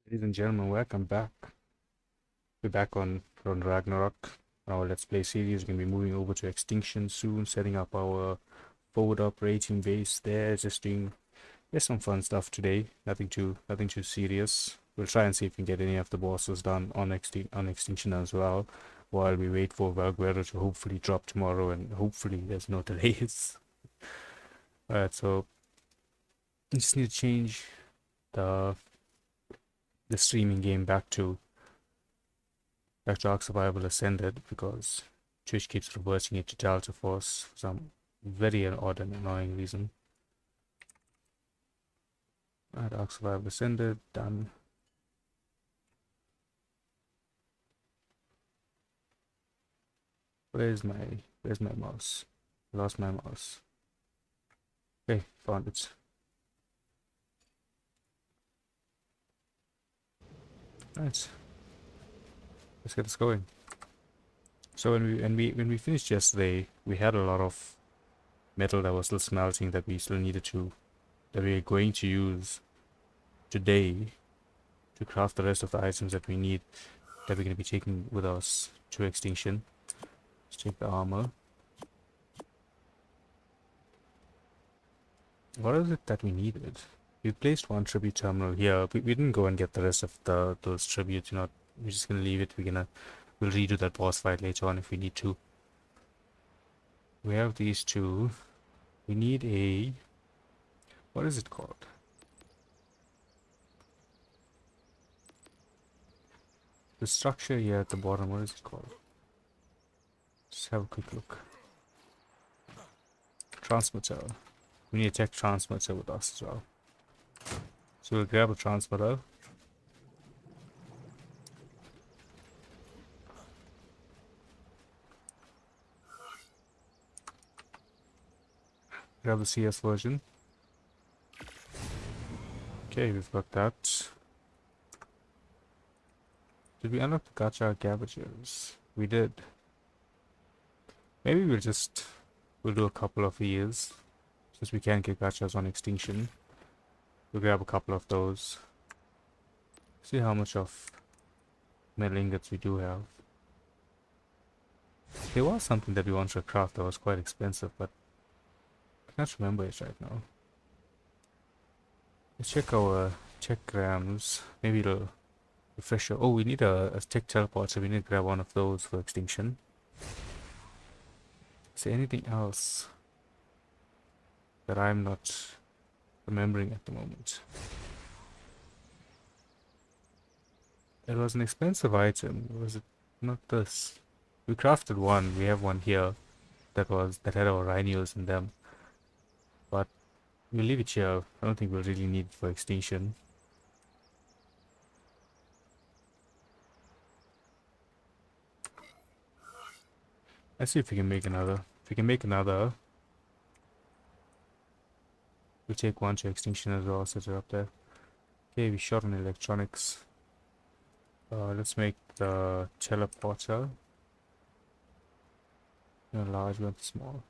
Ladies and gentlemen, welcome back. We're back on Ragnarok. Our Let's Play series. We're going to be moving over to Extinction soon, setting up our forward operating base there, just doing some fun stuff today. Nothing too serious. We'll try and see if we can get any of the bosses done on Extinction as well, while we wait for Valguero to hopefully drop tomorrow, and hopefully there's no delays. Alright, so I just need to change the streaming game back to Ark Survival Ascended because Twitch keeps reversing it to Delta Force for some very odd and annoying reason. Alright, Ark Survival Ascended, done. Where's my mouse? I lost my mouse. Okay, found it. Right. Let's get this going. So when we finished yesterday, we had a lot of metal that was still smelting that we still needed to that we're going to use today to craft the rest of the items that we need that we're going to be taking with us to Extinction. Let's take the armor. What is it that we needed? We placed one tribute terminal here. We didn't go and get the rest of those tributes. We're just gonna leave it. We'll redo that boss fight later on if we need to. We have these two. We need a, what is it called? The structure here at the bottom, what is it called? Just have a quick look. Transmitter. We need a tech transmitter with us as well. So we'll grab a transmitter. Grab the CS version. Okay, we've got that. Did we unlock the gacha cabbages? We did. Maybe we'll do a couple of these. Since we can get gachas on Extinction. We'll grab a couple of those. See how much of metal ingots we do have. There was something that we wanted to craft that was quite expensive, but I can't remember it right now. Let's check our tech grams. Maybe it'll refresh. Oh, we need a tech teleport, so we need to grab one of those for Extinction. Is there anything else that I'm not remembering at the moment? It was an expensive item. Was it not this? We crafted one. We have one here that had our rhinos in them. But we'll leave it here. I don't think we'll really need it for Extinction. Let's see if we can make another. If we can make another, we'll take one to Extinction as well, set it up there. Okay, we shot on electronics. Let's make the teleporter. One large, one small.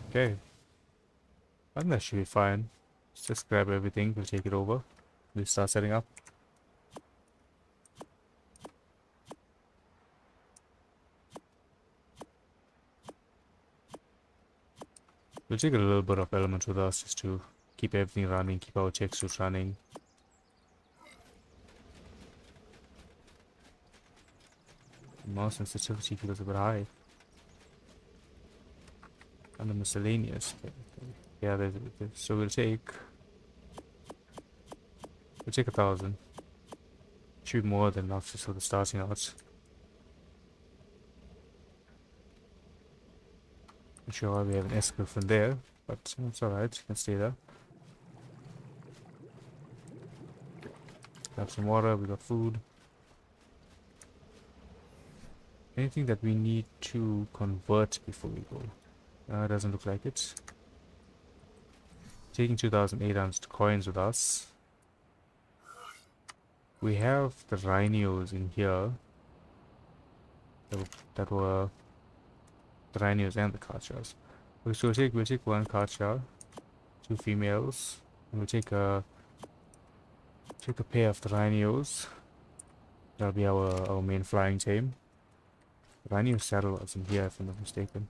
Okay. I think that should be fine. Let's just grab everything, we'll take it over. We'll start setting up. We'll take a little bit of element with us just to keep everything running, keep our check suits running. Mouse sensitivity feels a bit high. And the miscellaneous. Yeah, so we'll take 1,000. Should be more than enough just for the starting out. Not sure why we have an S-Griffin there, but it's alright, you can stay there. Grab some water, we got food. Anything that we need to convert before we go? Doesn't look like it. Taking 2,800 coins with us. We have the rhinos in here. That were the rhinos and the kachas. Okay, so we'll take one kacha, 2 females, We'll take a pair of the rhinos. That'll be our main flying team. Rhino saddle was in here if I'm not mistaken.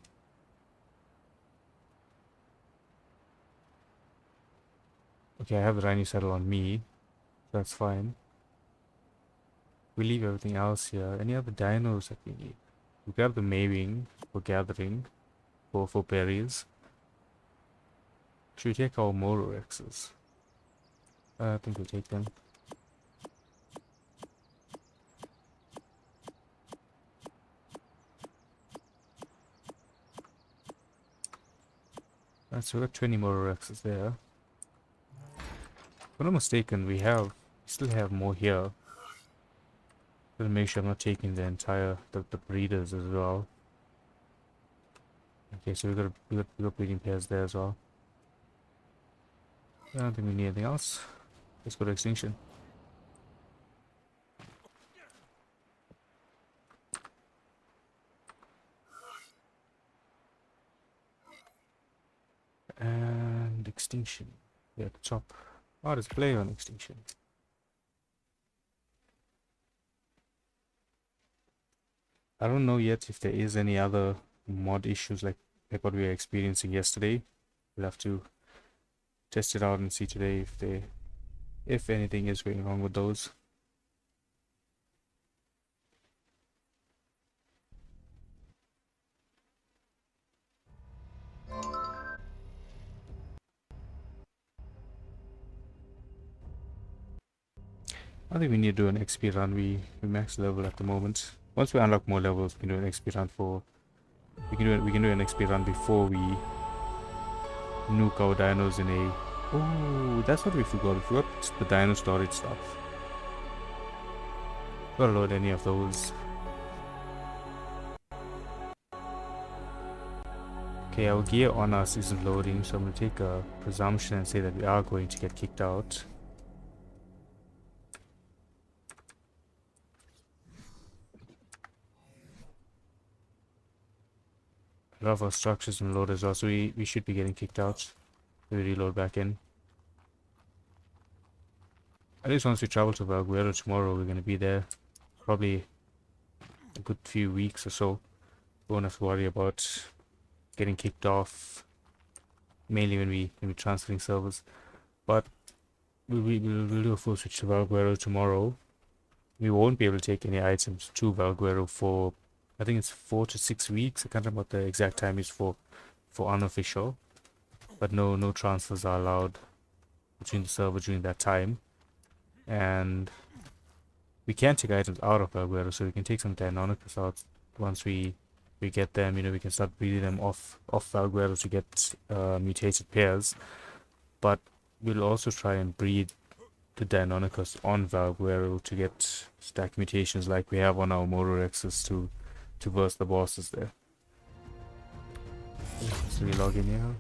Okay, I have the rhino saddle on me. That's fine. We leave everything else here. Any other dinos that we need? We grab the Maywing for gathering for berries. Should we take our Mororexes? I think we'll take them. Alright, so we got 20 Mororexes there. If I'm not mistaken, we still have more here. Gotta make sure I'm not taking the entire the breeders as well. Okay, so we got breeding pairs there as well. I don't think we need anything else. Let's go to Extinction. And Extinction. Yeah, at the top. Oh, there's play on Extinction. I don't know yet if there is any other mod issues like what we were experiencing yesterday. We'll have to test it out and see today if anything is going wrong with those. I think we need to do an XP run. We max level at the moment. Once we unlock more levels, we can do an XP run for. We can do an XP run before we nuke our dinos in a. Oh, that's what we forgot. We forgot the dino storage stuff. Gotta load any of those. Okay, our gear on us isn't loading, so I'm gonna take a presumption and say that we are going to get kicked out. A lot of our structures and load as well, so we should be getting kicked out. We reload back in. At least once we travel to Valguero tomorrow, we're going to be there probably a good few weeks or so. We won't have to worry about getting kicked off, mainly when we're transferring servers. But we'll do a full switch to Valguero tomorrow. We won't be able to take any items to Valguero for, I think it's 4 to 6 weeks. I can't remember what the exact time is for unofficial. But no transfers are allowed between the server during that time. And we can take items out of Valguero, so we can take some Deinonychus out once we get them. You know, we can start breeding them off Valguero to get mutated pairs. But we'll also try and breed the Deinonychus on Valguero to get stack mutations like we have on our Mororexes to burst the bosses there. Let's relog in here.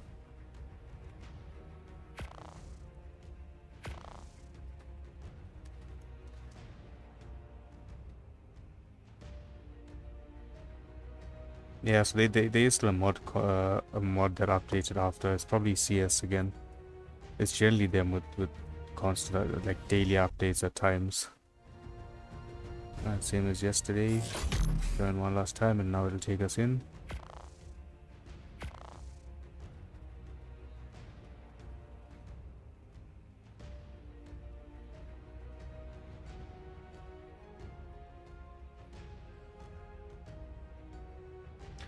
Yeah, so there is still a mod that updated after. It's probably CS again. It's generally them with constant like daily updates at times. Same as yesterday. Join one last time and now it'll take us in.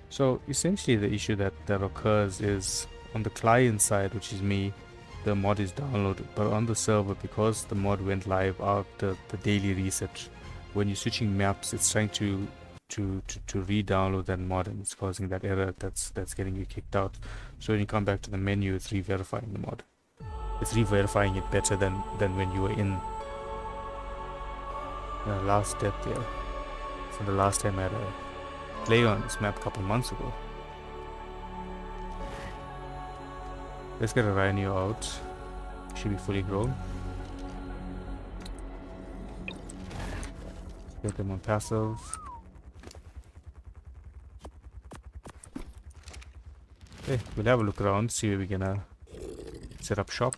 So essentially the issue that occurs is on the client side, which is me, the mod is downloaded, but on the server, because the mod went live after the daily reset, when you're switching maps, it's trying to re-download that mod, and it's causing that error that's getting you kicked out. So when you come back to the menu, it's re-verifying the mod. It's re-verifying it better than when you were in the last step there. So the last time I had a play on this map a couple months ago. Let's get a Rhino out. Should be fully grown. Get them on passive. Okay, we'll have a look around, see where we're gonna set up shop.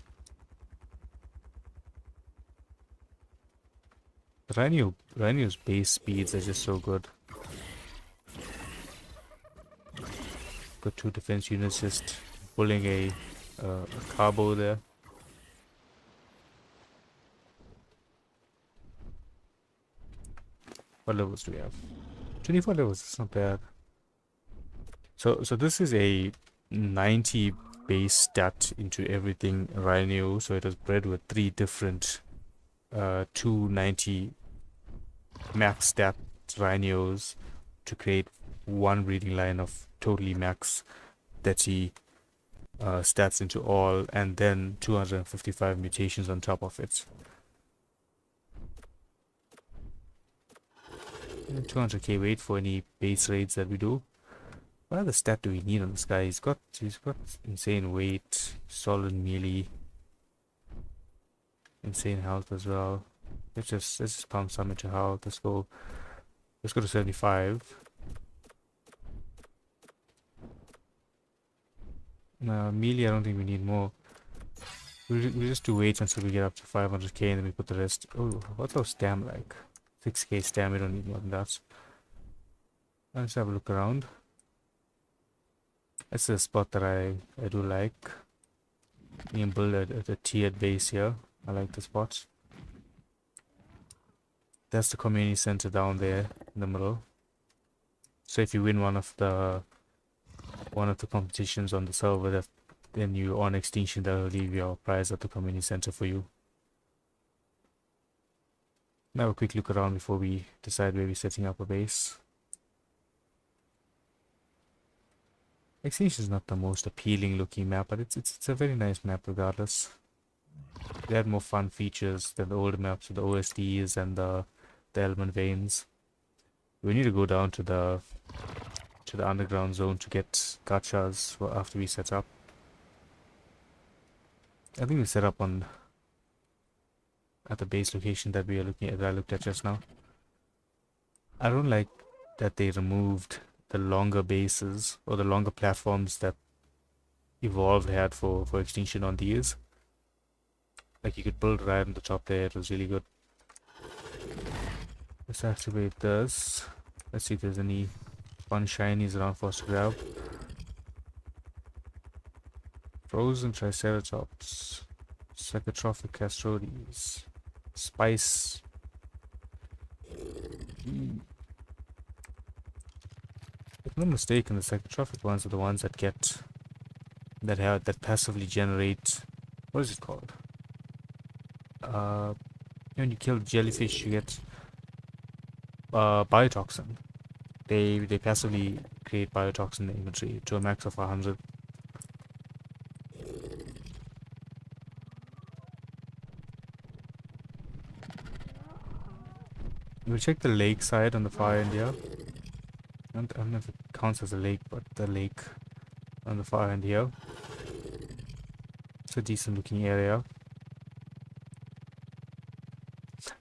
Rhino's base speeds are just so good. Got two defense units just pulling a carbo there. What levels do we have? 24 levels, it's not bad. So this is a 90 base stat into everything Rhino, so it was bred with three different 290 max stat Rhinos to create one breeding line of totally max 30 stats into all, and then 255 mutations on top of it. 200k weight for any base raids that we do. What other stat do we need on this guy? He's got insane weight, solid melee, insane health as well. Let's just pump some into health. Let's go to 75. Melee, I don't think we need more. We'll just do weight until we get up to 500k, and then we put the rest. Oh, what's our stam like? 6k stam, we don't need more than that. Let's have a look around. That's a spot that I do like. You can build a tiered base here. I like the spot. That's the community center down there in the middle. So if you win one of the competitions on the server, then you on Extinction, that will leave your prize at the community center for you. Now a quick look around before we decide where we're setting up a base. Extinction is not the most appealing looking map, but it's a very nice map regardless. They had more fun features than the older maps with the OSDs and the element veins. We need to go down to the underground zone to get gachas after we set up. I think we set up at the base location that we are looking at, that I looked at just now. I don't like that they removed the longer bases or the longer platforms that Evolved had for Extinction on these. Like you could build right on the top there, it was really good. Let's activate this. Let's see if there's any fun shinies around for us to grab. Frozen Triceratops, Psychotrophic Castrodes, Spice. If I'm not mistaken, the psychotrophic ones are the ones that passively generate. What is it called? When you kill jellyfish, you get biotoxin. They passively create biotoxin in the inventory to a max of 100. We'll check the lake side on the far end here. I don't know if it counts as a lake, but the lake on the far end here. It's a decent looking area.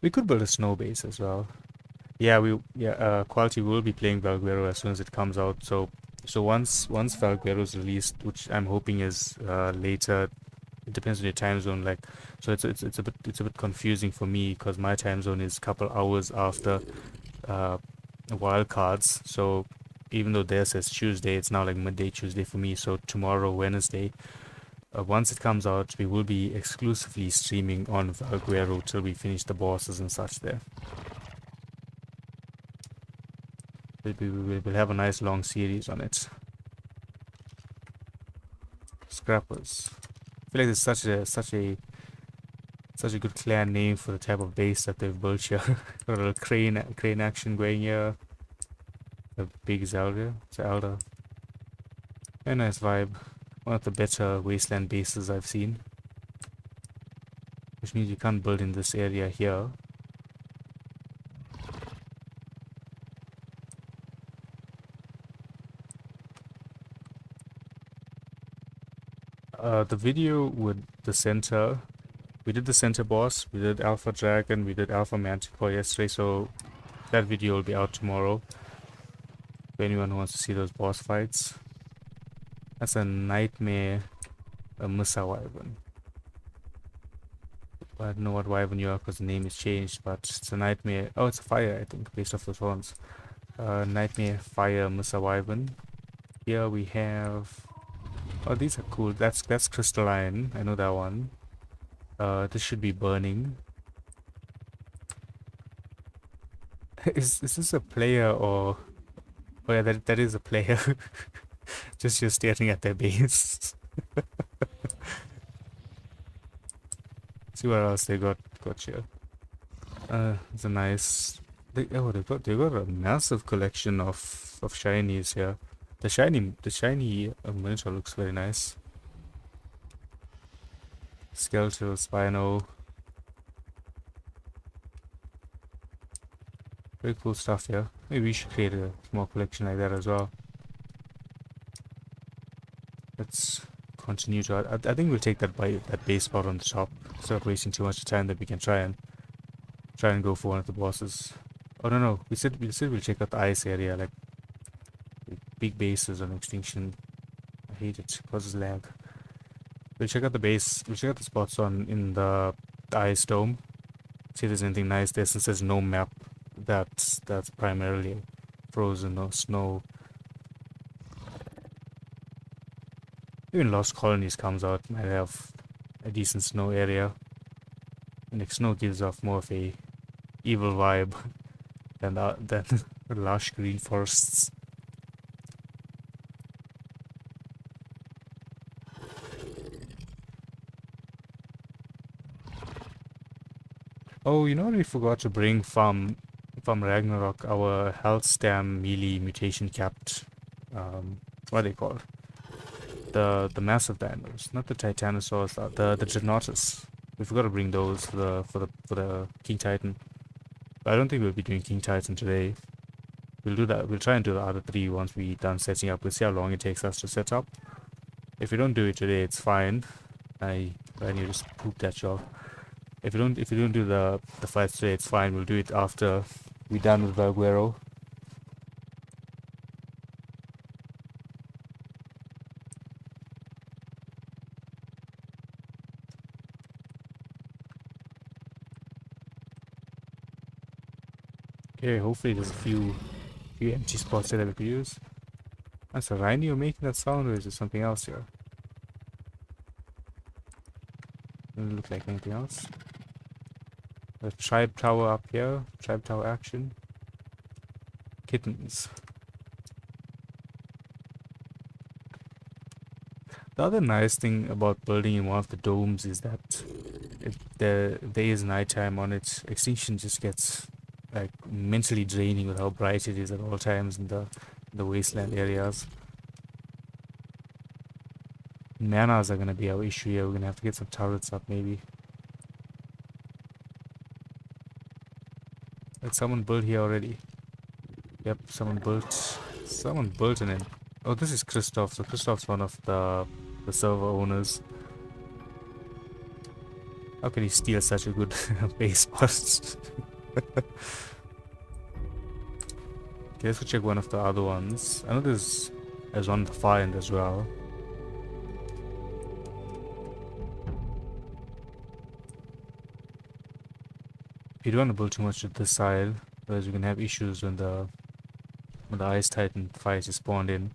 We could build a snow base as well. Yeah, Quality will be playing Valguero as soon as it comes out. So once Valguero is released, which I'm hoping is later, it depends on your time zone. Like, so it's a bit confusing for me because my time zone is a couple hours after wild cards. So even though there says Tuesday, it's now like midday Tuesday for me. So tomorrow, Wednesday, once it comes out, we will be exclusively streaming on Valguero till we finish the bosses and such there. We'll have a nice long series on it. Scrappers. I feel like there's such a good clan name for the type of base that they've built here. Got a little crane action going here. A big Zelda. Very nice vibe. One of the better wasteland bases I've seen. Which means you can't build in this area here. The video with the center, we did the center boss, we did Alpha Dragon, we did Alpha Manticore yesterday, so that video will be out tomorrow for anyone who wants to see those boss fights. That's a nightmare, a Missa Wyvern. I don't know what wyvern you are because the name is changed, but it's a nightmare. Oh, it's a fire, I think, based off those horns. Nightmare fire Mr. Wyvern. Here we have. Oh, these are cool. That's crystalline. I know that one. This should be burning. Is this a player or? Oh yeah, that is a player. Just you're staring at their base. See what else they got here. It's a nice. They got a massive collection of shinies here. The shiny miniature looks very nice. Skeletal, Spino. Very cool stuff here. Maybe we should create a small collection like that as well. Let's continue to. I think we'll take that base spot on the top. Instead of wasting too much time, that we can try and go for one of the bosses. Oh no, we said we'll check out the ice area, like big bases on Extinction. I hate it, it causes lag. We'll check out the base. We'll check out the spots in the ice dome. See if there's anything nice there. Since there's no map, that's primarily frozen or snow. Even Lost Colonies comes out, might have a decent snow area. And if snow gives off more of a evil vibe than lush green forests. Oh, you know what we forgot to bring from Ragnarok? Our health stam melee mutation capped, what are they called? The massive dinos, not the Titanosaurs, the Giganotus. We forgot to bring those for the King Titan. But I don't think we'll be doing King Titan today. We'll do that. We'll try and do the other three once we're done setting up. We'll see how long it takes us to set up. If we don't do it today, it's fine. I need to just poop that job. If you don't do the fight today, it's fine. We'll do it after we're done with Valguero. Okay, hopefully there's a few empty spots there that we could use. That's a rhino you're making that sound, or is it something else here? Doesn't look like anything else. The tribe tower up here. Tribe tower action. Kittens. The other nice thing about building in one of the domes is that there is nighttime on it. Extinction just gets like mentally draining with how bright it is at all times in the wasteland areas. Manas are gonna be our issue here. We're gonna have to get some turrets up maybe. Did someone build here already? Yep, someone built an end. Oh, this is Christoph. So Christoph's one of the server owners. How can he steal such a good base spot? Okay, let's go check one of the other ones. I know there's one on the far end as well. You don't want to build too much to this side, otherwise we can have issues when the Ice Titan fights is spawned in.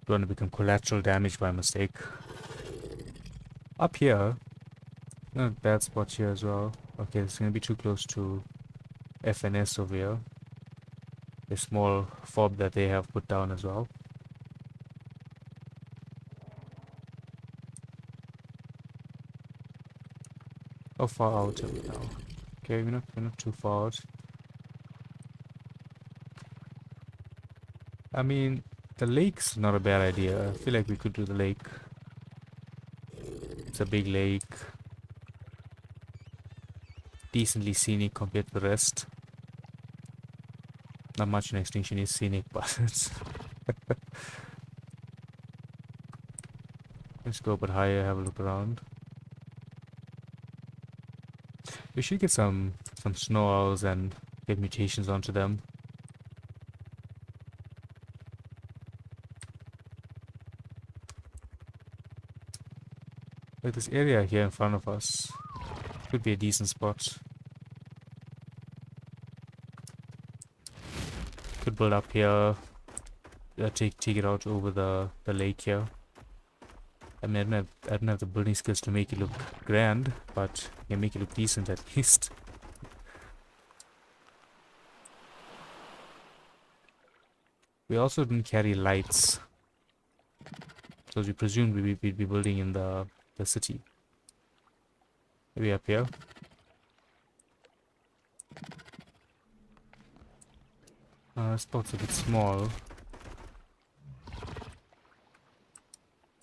Don't want to become collateral damage by mistake. Up here, not a bad spot here as well. Okay, it's gonna be too close to FNS over here. A small FOB that they have put down as well. How far out are we now? Okay, we're not too far out. I mean, the lake's not a bad idea. I feel like we could do the lake. It's a big lake. Decently scenic compared to the rest. Not much in Extinction is scenic, but it's let's go a bit higher, have a look around. We should get some snow owls and get mutations onto them. Like this area here in front of us. Could be a decent spot. Could build up here. Take it out over the lake here. I mean, I don't have the building skills to make it look grand, but I can make it look decent at least. We also didn't carry lights, so we presumed we'd be building in the city. Maybe up here. Spot's a bit small.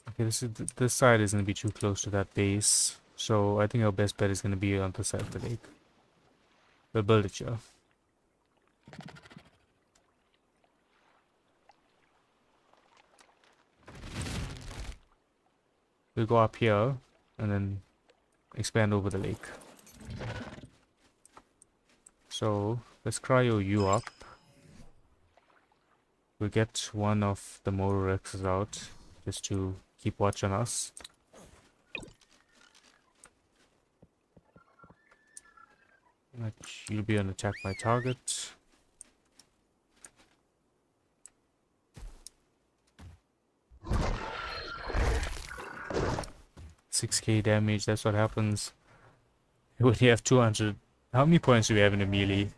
Okay, this side is gonna be too close to that base, so I think our best bet is gonna be on the side of the lake. We'll build it here. We'll go up here and then expand over the lake. So let's cryo you up. We'll get one of the Mororexes out just to keep watch on us. You'll be on attack by target. $6k damage, that's what happens when you have 200. How many points do we have in a melee?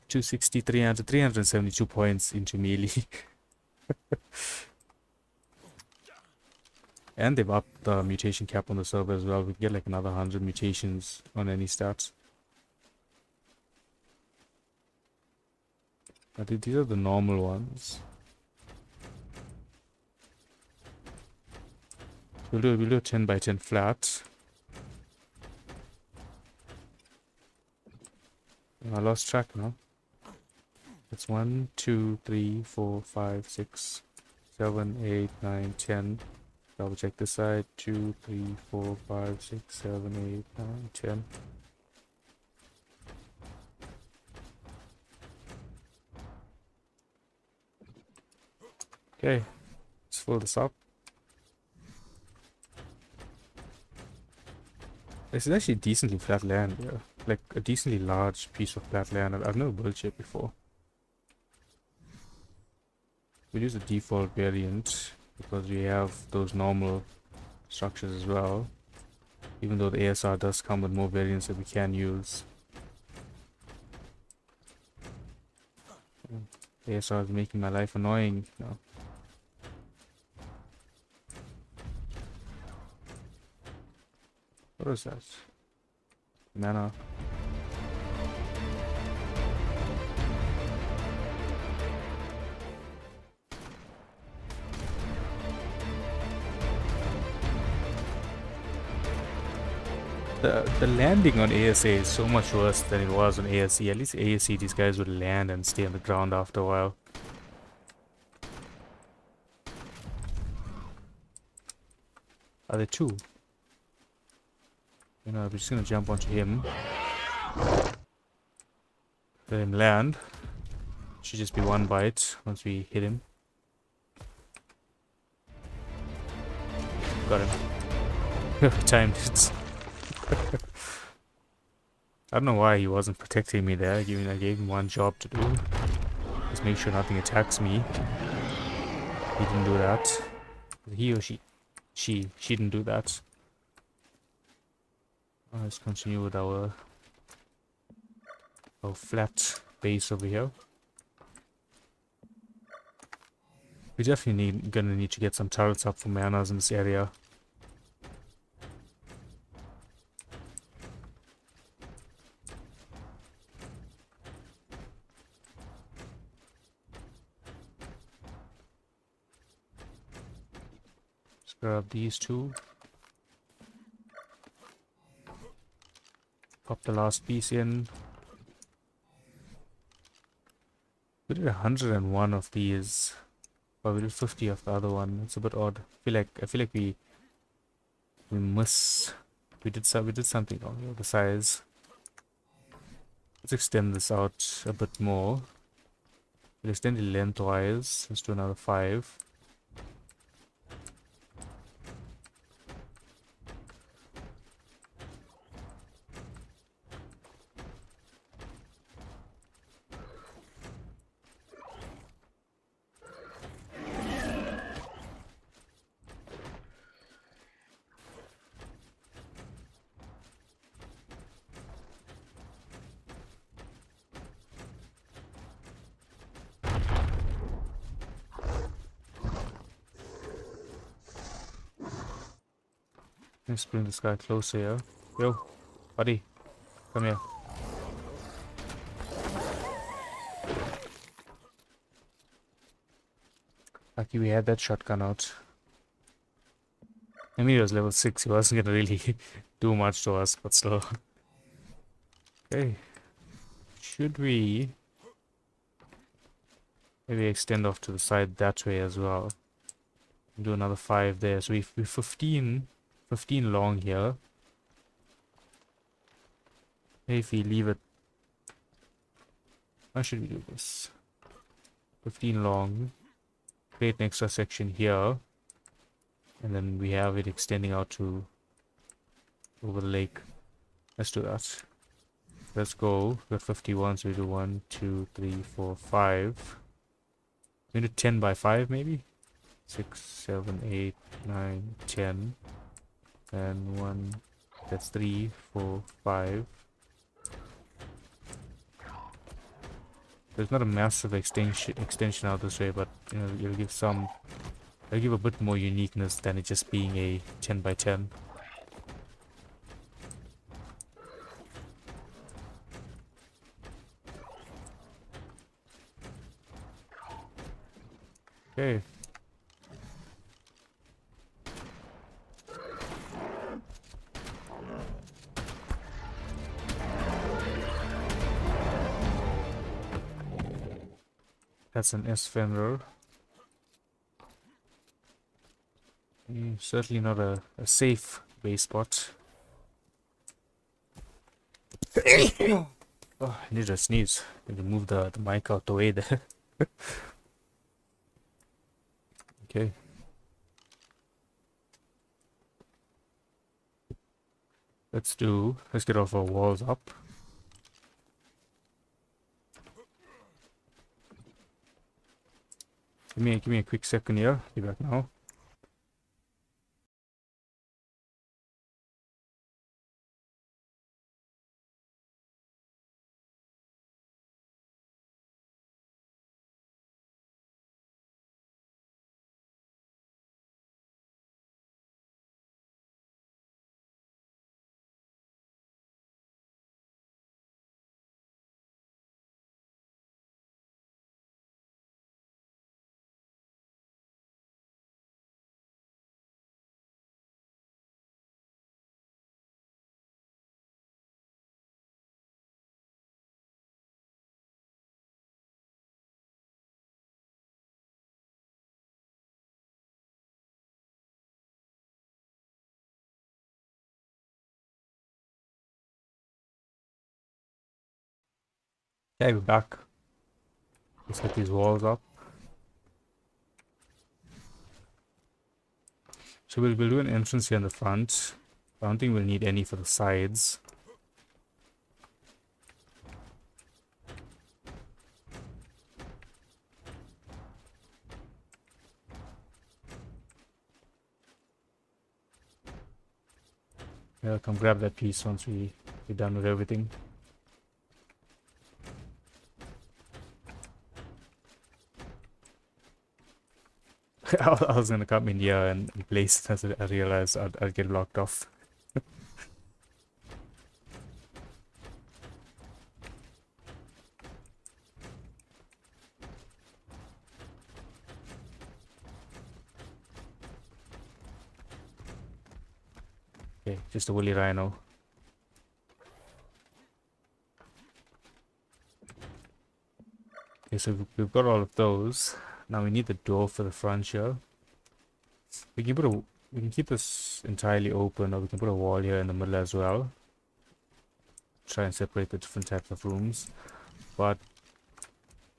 260, 300, 372 points into melee. And they've upped the mutation cap on the server as well. We can get like another 100 mutations on any stats. I think these are the normal ones. We'll do a 10 by 10 flat. I lost track now. It's 1, 2, 3, 4, 5, 6, 7, 8, 9, 10. Double check this side. 2, 3, 4, 5, 6, 7, 8, 9, 10. Okay, let's fill this up. This is actually decently flat land here. Like a decently large piece of flat land. I've never built it before. We'll use the default variant because we have those normal structures as well. Even though the ASR does come with more variants that we can use. The ASR is making my life annoying now. What is that? Mana. The landing on ASA is so much worse than it was on ASE. At least ASE, these guys would land and stay on the ground after a while. Are there two? You know, we're just gonna jump onto him. Let him land. Should just be one bite once we hit him. Got him. Timed it. I don't know why he wasn't protecting me there. I gave him one job to do. Just make sure nothing attacks me. He didn't do that. He or she? She didn't do that. Let's continue with our flat base over here. We definitely gonna need to get some turrets up for manas in this area. Let's grab these two. Pop the last piece in. We did 101 of these, but we did 50 of the other one. It's a bit odd. I feel like we did something wrong here. The size. Let's extend this out a bit more. We'll extend it lengthwise. Let's do another 5. Let's bring this guy closer here. Yo, buddy, come here. Lucky we had that shotgun out. I mean, he was level 6, he wasn't gonna really do much to us, but still. Okay. Should we maybe extend off to the side that way as well? Do another 5 there. So we've 15 long here. Maybe if we leave it. How should we do this? 15 long. Create an extra section here. And then we have it extending out to over the lake. Let's do that. Let's go. We're 51, so we do 1, 2, 3, 4, 5. We do 10 by 5 maybe? 6, 7, 8, 9, 10. And 1, that's 3, 4, 5. There's not a massive extension out this way, but you know, it'll give a bit more uniqueness than it just being a 10 by 10. Okay. That's an S fender. Certainly not a safe base spot. Oh, I need to sneeze. Need to move the mic out the way there. Okay. Let's get off our walls up. Give me a quick second here. Be back now. Okay, we're back. Let's get these walls up. So we'll do an entrance here in the front. I don't think we'll need any for the sides. Yeah, come grab that piece once we're done with everything. I was gonna come in here and place it as I realized I'd get blocked off. Okay, just a woolly rhino. Okay, so we've got all of those. Now we need the door for the front here. We can keep this entirely open, or we can put a wall here in the middle as well. Try and separate the different types of rooms. But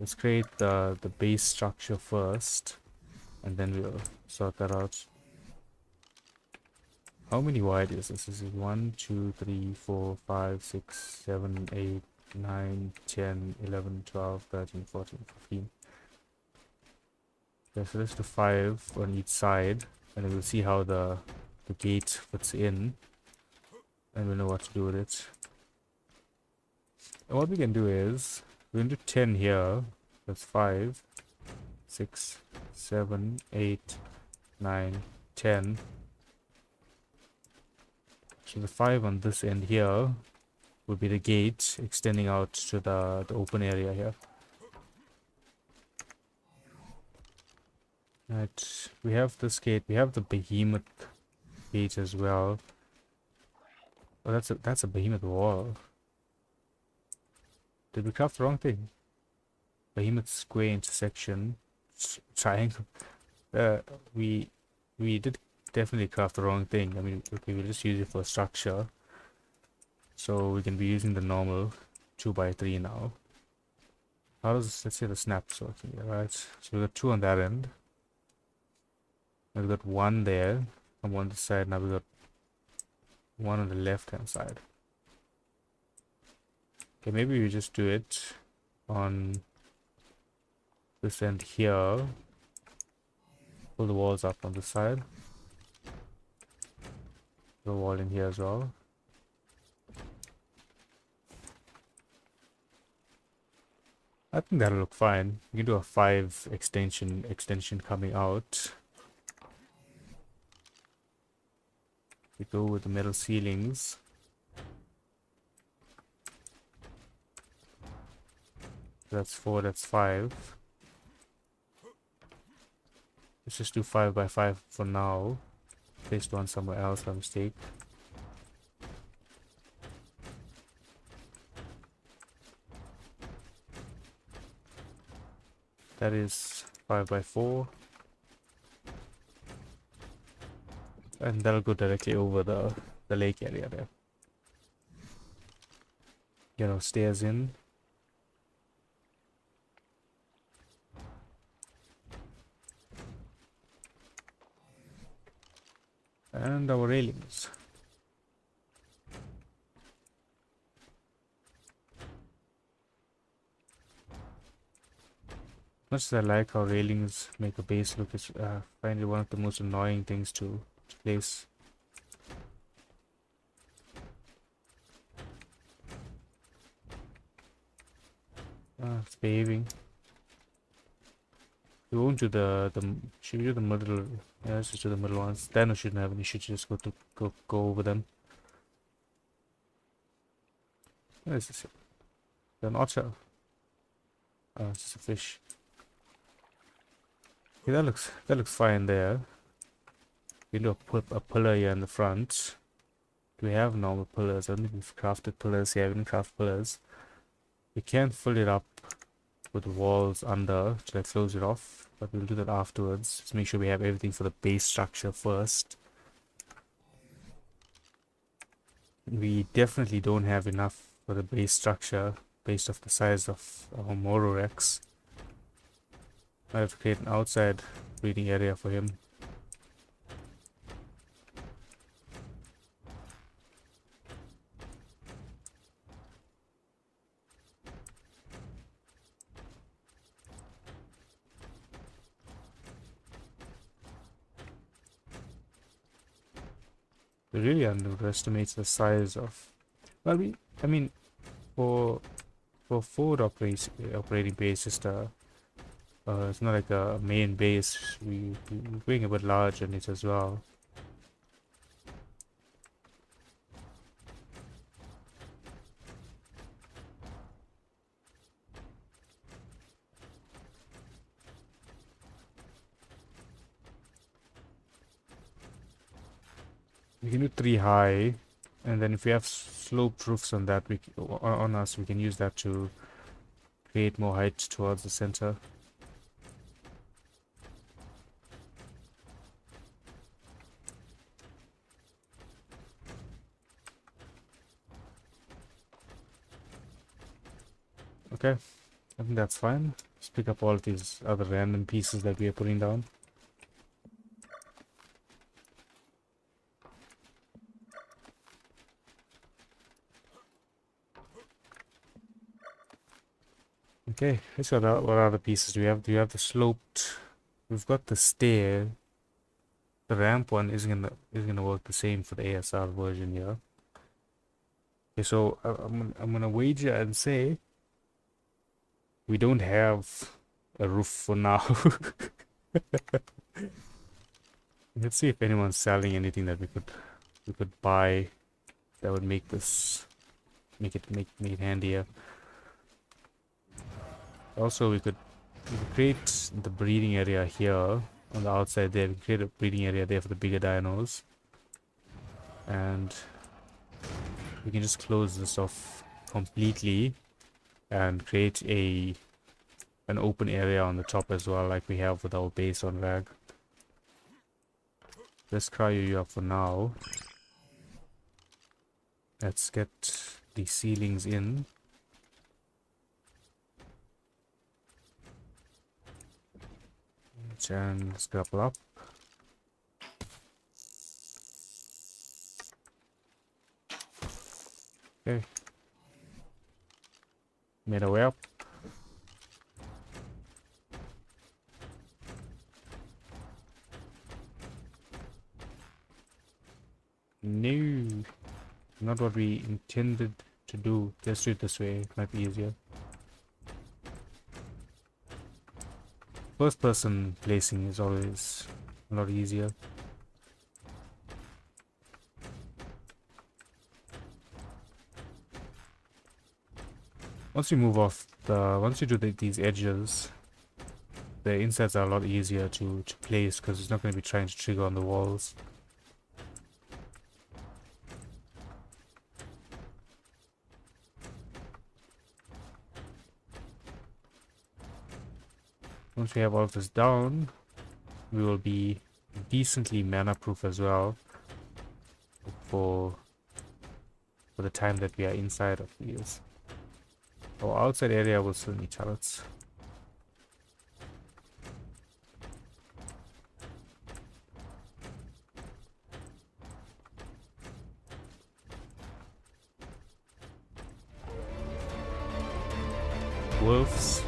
let's create the base structure first, and then we'll sort that out. How many wide is this? This is 1, 2, 3, 4, 5, 6, 7, 8, 9, 10, 11, 12, 13, 14, 15. Okay, so let's do 5 on each side, and then we'll see how the gate fits in, and we'll know what to do with it. And what we can do is, we're going to do 10 here. That's 5, 6, 7, 8, 9, 10. So the 5 on this end here would be the gate extending out to the open area here. Right, we have this gate. We have the behemoth gate as well. Oh, that's a behemoth wall. Did we craft the wrong thing? Behemoth square intersection triangle. Uh, we did definitely craft the wrong thing. I mean, okay, we'll just use it for structure. So we can be using the normal 2x3 now. How does, let's say, the snaps working here, right? So we got 2 on that end. Now we got 1 there on one side. Now we got 1 on the left hand side. Okay, maybe we just do it on this end here. Pull the walls up on the side. Put a wall in here as well. I think that'll look fine. We can do a 5 extension coming out. We go with the metal ceilings. That's 4, that's 5. Let's just do 5x5 for now. Placed one somewhere else by mistake. That is 5x4. And that'll go directly over the lake area there. Get our stairs in. And our railings. Much as I like how railings make a base look, it's find it one of the most annoying things to place. It's behaving. We won't do should we do the middle? Yeah, let's just do the middle ones. Then we shouldn't have any issues. Just go over them. What is this? An otter. Oh, it's just a fish. Okay, that looks fine there. We do a pillar here in the front. Do we have normal pillars? I don't think we've crafted pillars here. We didn't craft pillars. We can fill it up with walls under to like close it off, but we'll do that afterwards. Just make sure we have everything for the base structure first. We definitely don't have enough for the base structure based off the size of our Mororex. I have to create an outside breeding area for him. It really underestimates the size of. Well, I mean, for forward operating base, just it's not like a main base. We're going a bit large on it as well. We can do 3 high, and then if we have sloped roofs on that, on us, we can use that to create more height towards the center. Okay, I think that's fine. Let's pick up all of these other random pieces that we are putting down. Okay, let's go. What other pieces do we have? Do we have the sloped? We've got the stair. The ramp one isn't gonna work the same for the ASR version here. Okay, so I'm gonna wager and say we don't have a roof for now. Let's see if anyone's selling anything that we could buy that would make it handier. Also, we could create the breeding area here on the outside there. We create a breeding area there for the bigger dinos, and we can just close this off completely and create an open area on the top as well, like we have with our base on Rag. Let's cryo you up for now. Let's get the ceilings in. And let's grapple up. Okay. Made our way up. No, not what we intended to do. Let's do it this way, it might be easier. First person placing is always a lot easier. Once you move off once you do these edges, the insides are a lot easier to place because it's not going to be trying to trigger on the walls. Once we have all of this down, we will be decently mana proof as well for the time that we are inside of these. Our outside area will still need turrets. Wolves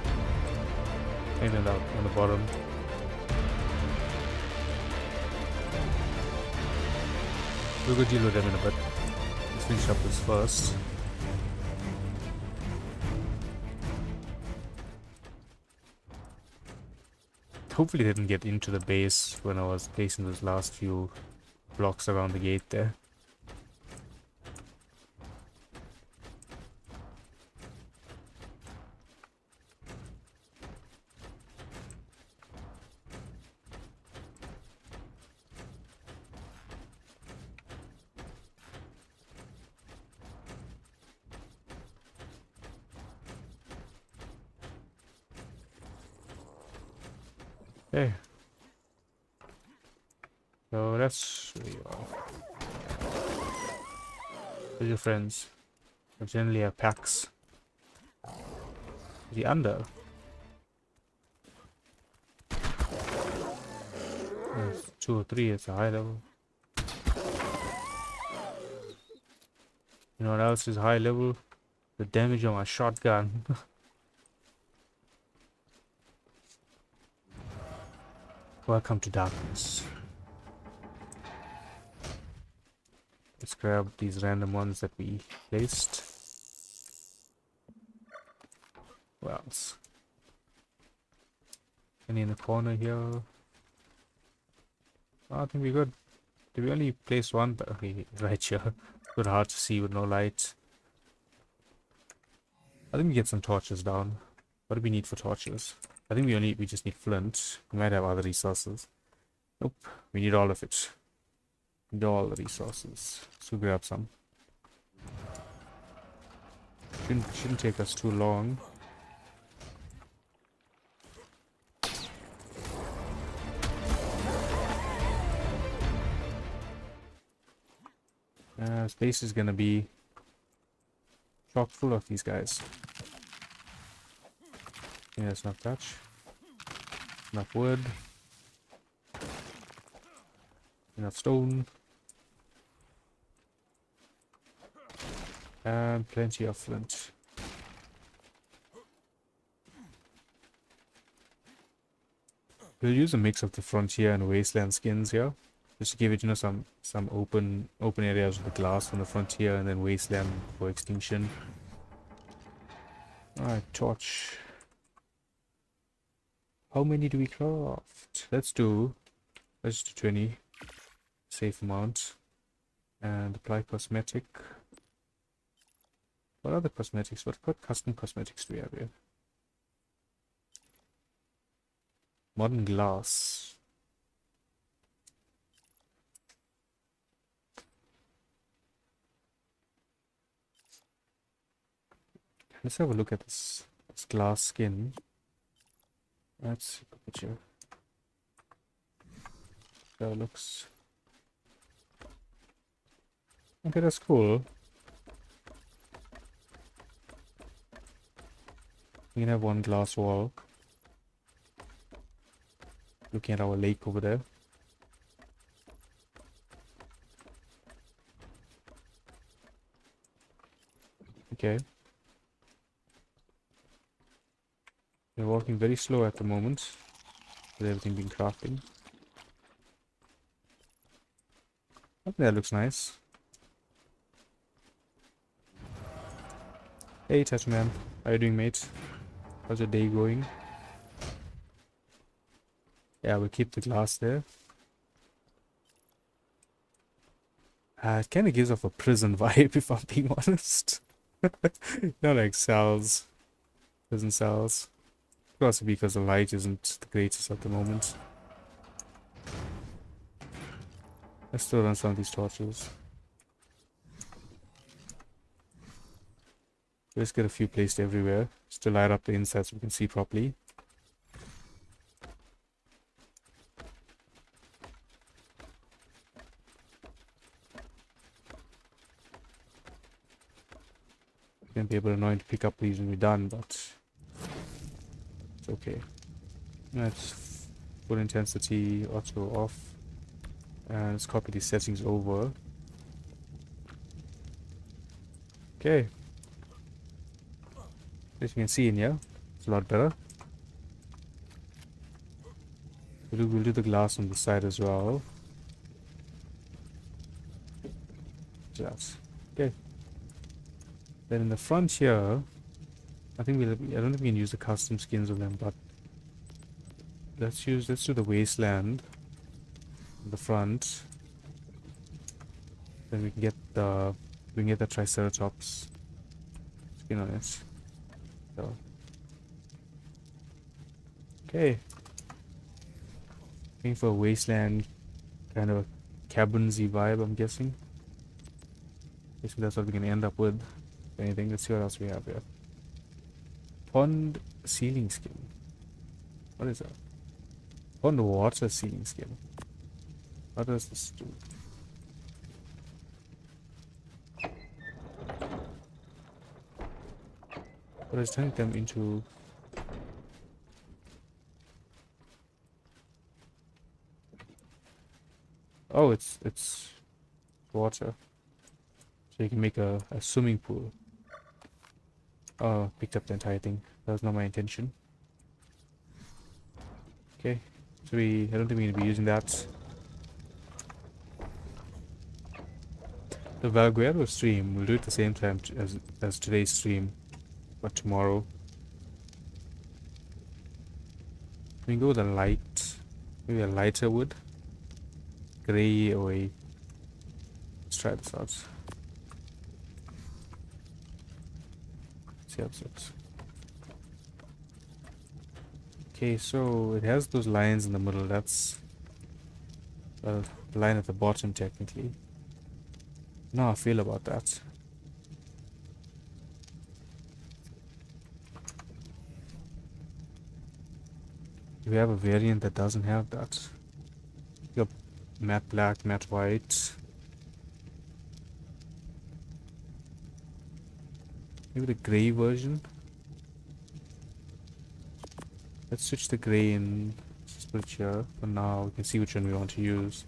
in and out on the bottom. We'll go deal with them in a bit. Let's finish up this first. Hopefully they didn't get into the base when I was placing those last few blocks around the gate there. Okay. So that's where you are. With your friends. I generally have packs. The under. There's 2 or 3, it's a high level. You know what else is high level? The damage on my shotgun. Welcome to darkness. Let's grab these random ones that we placed. What else? Any in the corner here? Oh, I think we're good. Did we only place one? But okay, right here. It's a bit hard to see with no light. I think we get some torches down. What do we need for torches? I think we just need flint. We might have other resources. Nope, we need all of it. We need all the resources. So grab some. Shouldn't take us too long. Space is gonna be chock full of these guys. Yeah, that's enough touch. Enough wood. Enough stone. And plenty of flint. We'll use a mix of the frontier and wasteland skins here. Just to give it, you know, some open areas with the glass from the frontier and then wasteland for extinction. Alright, torch. How many do we craft? Let's do 20. Safe amount. And apply cosmetic. What other cosmetics? What custom cosmetics do we have here? Modern glass. Let's have a look at this glass skin. Let's see a picture. That looks. Okay, that's cool. We can have one glass wall. Looking at our lake over there. Okay. We're walking very slow at the moment, with everything being crafting. I think that looks nice. Hey, Tattoo Man. How you doing, mate? How's your day going? Yeah, we'll keep the glass there. It kind of gives off a prison vibe, if I'm being honest. Not like cells. Prison cells. Possibly because the light isn't the greatest at the moment. Let's still run some of these torches. Let's get a few placed everywhere, just to light up the inside so we can see properly. It's gonna be a bit annoying to pick up these when we're done, but it's okay. Let's full intensity, auto off, and let's copy these settings over. Okay. As you can see in here, it's a lot better. We'll do the glass on the side as well. Just okay. Then in the front here, I don't think we can use the custom skins of them, but let's do the wasteland in the front. Then we can get the Triceratops skin on it. So okay. Looking for a wasteland kind of cabin-y vibe, I'm guessing. Basically that's what we can end up with. If anything, let's see what else we have here. Pond ceiling skin. What is that? Pond water ceiling skin. What does this do? What does turn them into? Oh, it's water. So you can make a swimming pool. Oh, picked up the entire thing. That was not my intention. Okay, so I don't think we're gonna be using that. The Valguero stream, we'll do it the same time as today's stream, but tomorrow. We can go with a light, maybe a lighter wood. Gray away. Let's try this out. See how it looks. Okay, so it has those lines in the middle. That's the line at the bottom, technically. Now I feel about that. Do we have a variant that doesn't have that? You got matte black, matte white. Maybe the gray version. Let's switch the gray and just put it here. For now, we can see which one we want to use.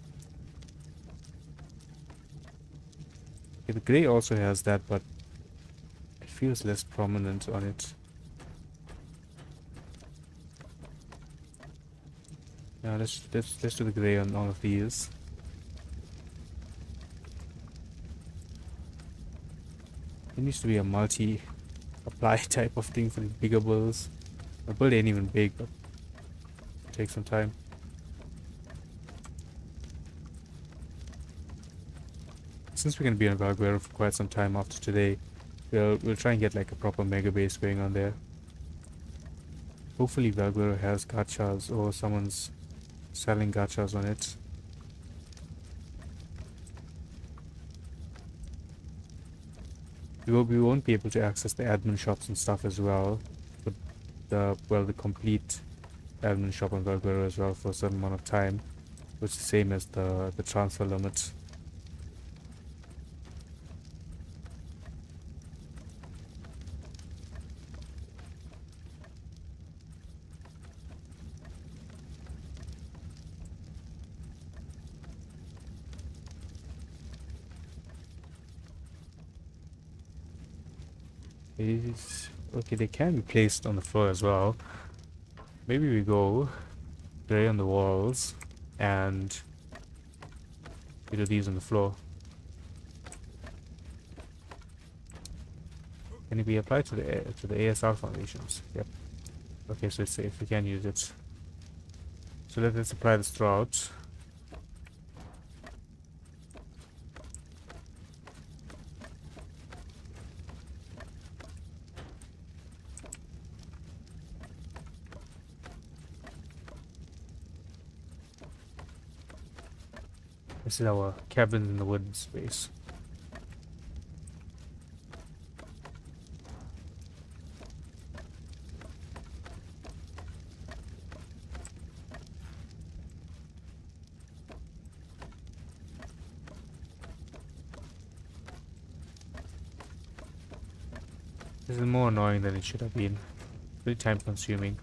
Okay, the gray also has that, but it feels less prominent on it. Now let's do the gray on all of these. It needs to be a multi-apply type of thing for the bigger builds. The build ain't even big, but it'll take some time. Since we're gonna be on Valguero for quite some time after today, We'll try and get like a proper mega base going on there. Hopefully Valguero has gachas or someone's selling gachas on it. We won't be able to access the admin shops and stuff as well. But the complete admin shop on Valguero as well for a certain amount of time. Which is the same as the transfer limit. Okay, they can be placed on the floor as well. Maybe we go gray on the walls and we do these on the floor. Can it be applied to the ASR foundations? Yep. Okay, so it's safe. We can use it. So let's apply this throughout. This is our cabin in the wooden space. This is more annoying than it should have been. Pretty time consuming.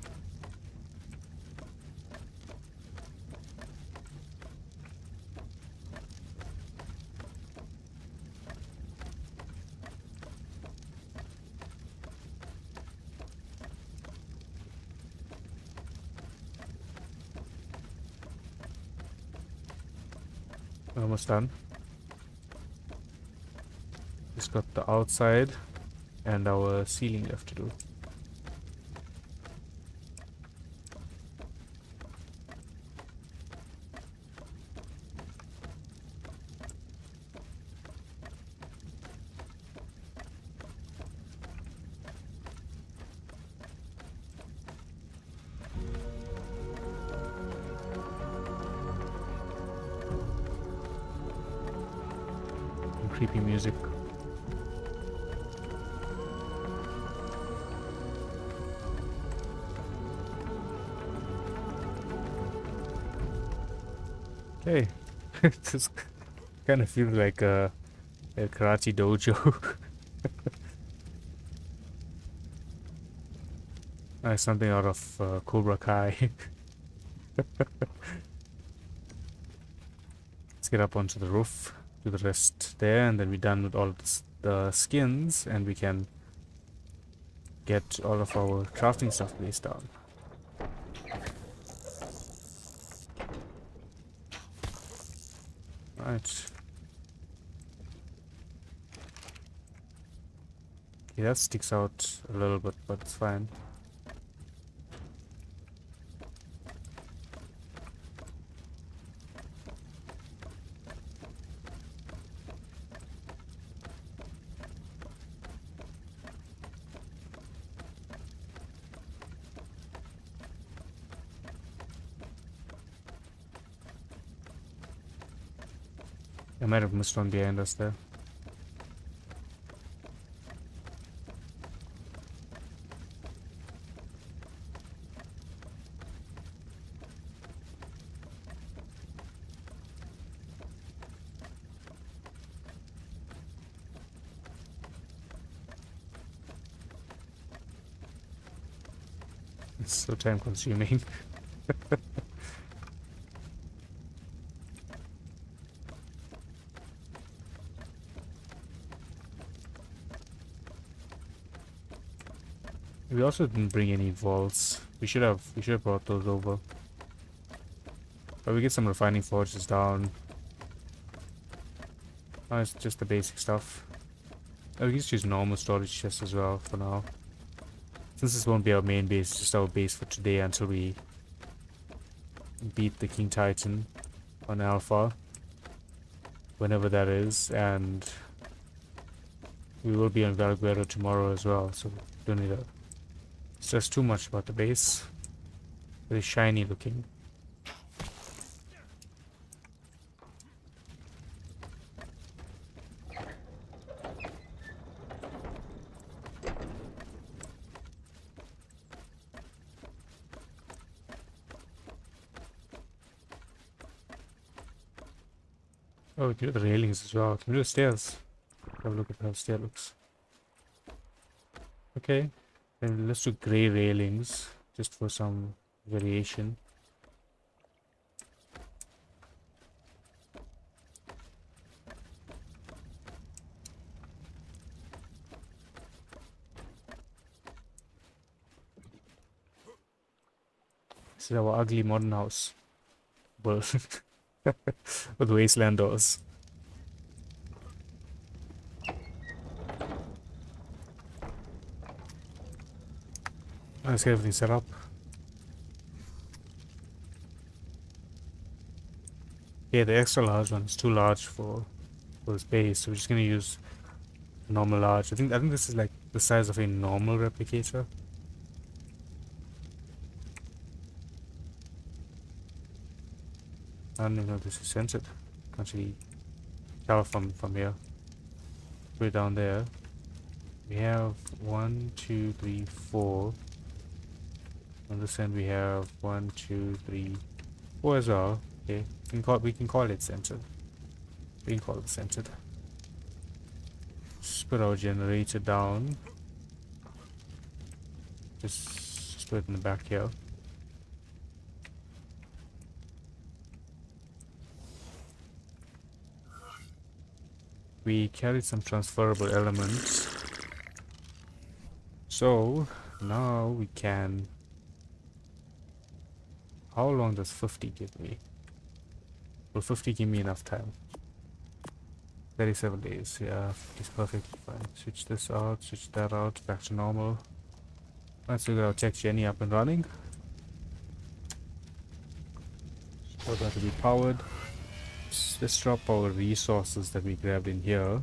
Almost done. Just got the outside and our ceiling left to do. And creepy music. Okay, this kind of feels like a karate dojo. Something out of Cobra Kai. Let's get up onto the roof, do the rest there, and then we're done with all of the skins, and we can get all of our crafting stuff placed down. Right. Okay, that sticks out a little bit, but it's fine. I might have missed one behind us there. It's so time consuming. We also didn't bring any vaults. We should have brought those over. But we get some refining forges down. Oh, it's just the basic stuff. Oh, we can just use normal storage chests as well for now. Since this won't be our main base, it's just our base for today until we beat the King Titan on Alpha. Whenever that is, and We will be on Valguero tomorrow as well, so we don't need to stress too much about the base. Very shiny looking. Oh, we can do the railings as well. Can we do the stairs? Have a look at how the stair looks. Okay, then let's do grey railings, just for some variation. This is our ugly modern house. Well, with wasteland doors. Let's get everything set up. Yeah, the extra large one is too large for the space, so we're just gonna use normal large. I think this is like the size of a normal replicator. I don't even know if this is censored. Can't really tell from here. Put it down there. We have 1, 2, 3, 4. On this end we have 1, 2, 3, 4 as well. Okay, we can call it censored. We can call it censored. Just put our generator down. Just put it in the back here. We carried some transferable elements. So now we can. How long does 50 give me? Will 50 give me enough time? 37 days, yeah, it's perfectly fine. Switch this out, switch that out, back to normal. Let's get our tech Jenny up and running. So that will be powered. Let's drop our resources that we grabbed in here.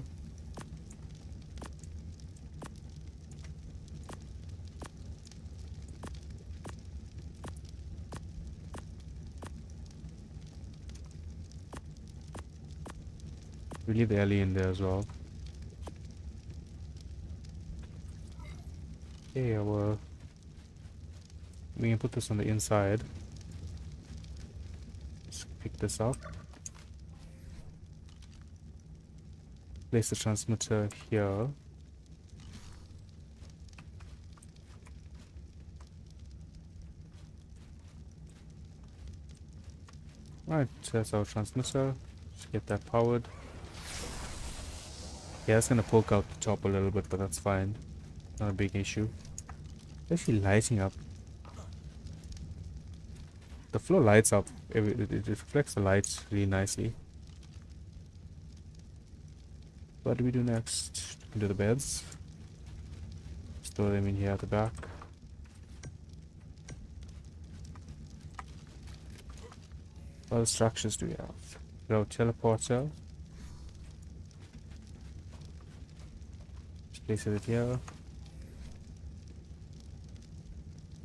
We leave the alley in there as well. Okay, we can put this on the inside. Let's pick this up. Place the transmitter here. Right, so that's our transmitter. Just get that powered. Yeah, it's gonna poke out the top a little bit, but that's fine. Not a big issue. It's actually lighting up. The floor lights up. It reflects the lights really nicely. What do we do next? Into the beds. Store them in here at the back. What other structures do we have? We have a teleporter. Just place it here.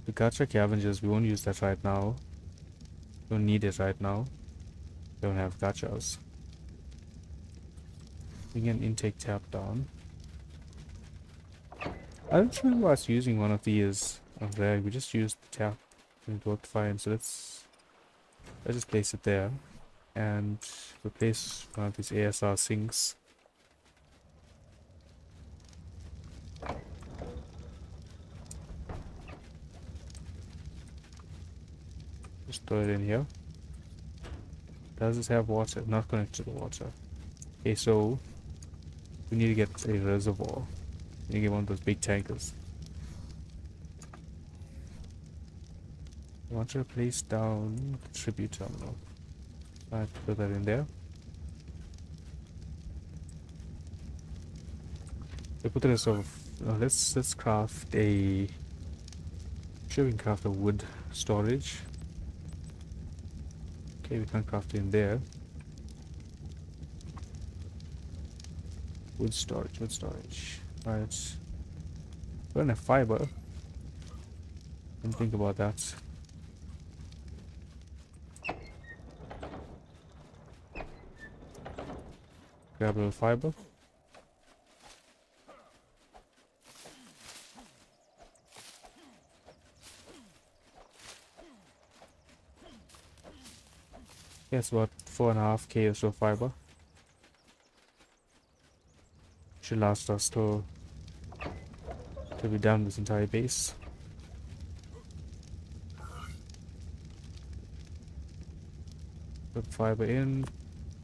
The gacha scavengers, we won't use that right now. Don't need it right now. Don't have gachas. We get an intake tab down. I don't remember us using one of these on rag. We just used the tap and it worked fine. So let's just place it there and replace one of these ASR sinks. Just throw it in here. Does this have water? Not connected to the water. Okay, so we need to get a reservoir. We need to get one of those big tankers. I want to place down the tribute terminal. I have to put that in there. We put this over. Let's craft a. Sure, we can craft a wood storage. Okay, we can't craft it in there. Wood storage, wood storage. Alright. Burn a fiber. Didn't think about that. Grab a little fiber. Yes, about 4.5k or so fiber. Should last us till we're done this entire base. Put fiber in.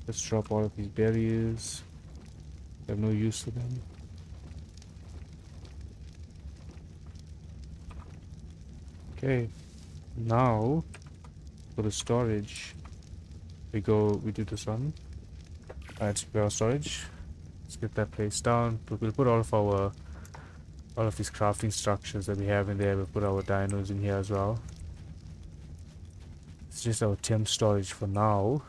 Let's drop all of these barriers. We have no use for them. Okay, now for the storage, we do this one. Alright, our storage. Let's get that place down. We'll put all of these crafting structures that we have in there. We'll put our dinos in here as well. It's just our temp storage for now.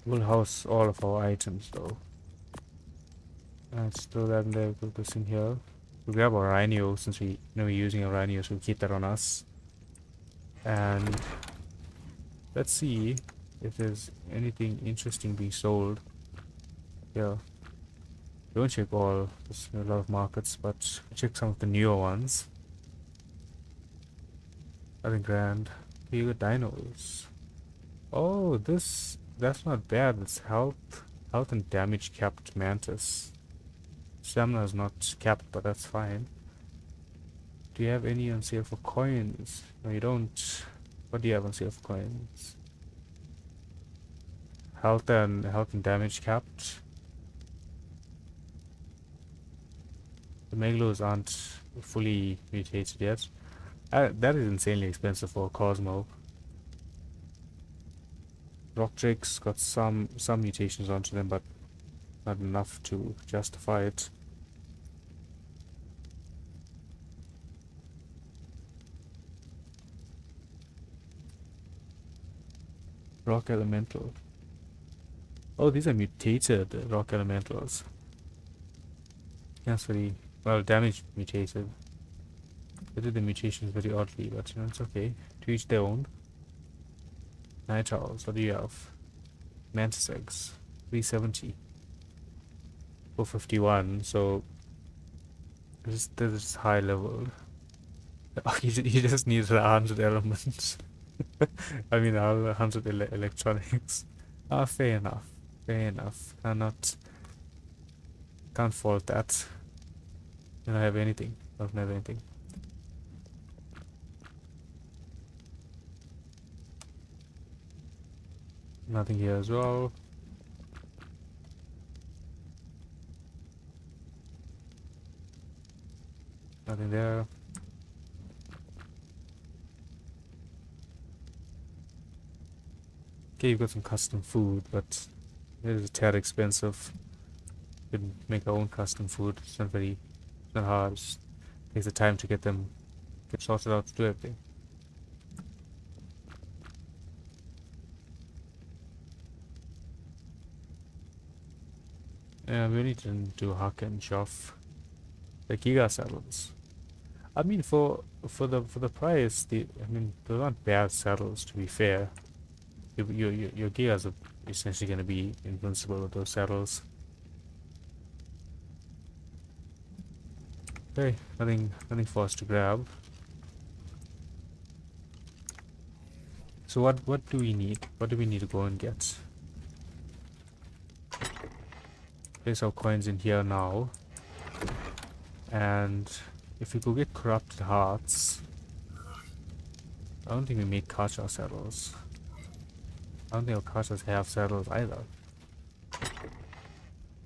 We'll house all of our items though. Let's throw that in there, put this in here. We'll grab our rhino since we're using a rhino, so we'll keep that on us. And let's see if there's anything interesting being sold. Yeah. Don't check all, there's a lot of markets, but check some of the newer ones. I think grand. Okay, you got dinos. Oh, that's not bad. It's health and damage capped mantis. Stamina is not capped, but that's fine. Do you have any on sale for coins? No, you don't. What do you have on sale for coins? Health and damage capped. The megalos aren't fully mutated yet. That is insanely expensive for a Cosmo. Rock Drake's got some mutations onto them, but not enough to justify it. Rock Elemental. Oh, these are mutated Rock Elementals. That's very well, damage mutated. They did the mutations very oddly, but you know, it's okay. To each their own. Night Owls, what do you have? Mantis Eggs, 370. 451, so this is high level. Oh, you just need 100 elements. I mean, 100 electronics. Ah, fair enough. Fair enough. Can't fault that. I don't have anything. I don't have anything. Nothing here as well. Nothing there. Okay, you've got some custom food, but it is a tad expensive. We could make our own custom food. It's not hard. It just takes the time to get sorted out to do everything. Yeah, we need to do Haka and Shoff. The Giga saddles. I mean, for the price, those aren't bad saddles, to be fair. Your Gigas are essentially going to be invincible with those saddles. Okay, nothing for us to grab. So what do we need? What do we need to go and get? Place our coins in here now. And if we could get corrupted hearts, I don't think we make Kacha saddles. I don't think our Kachas have saddles either.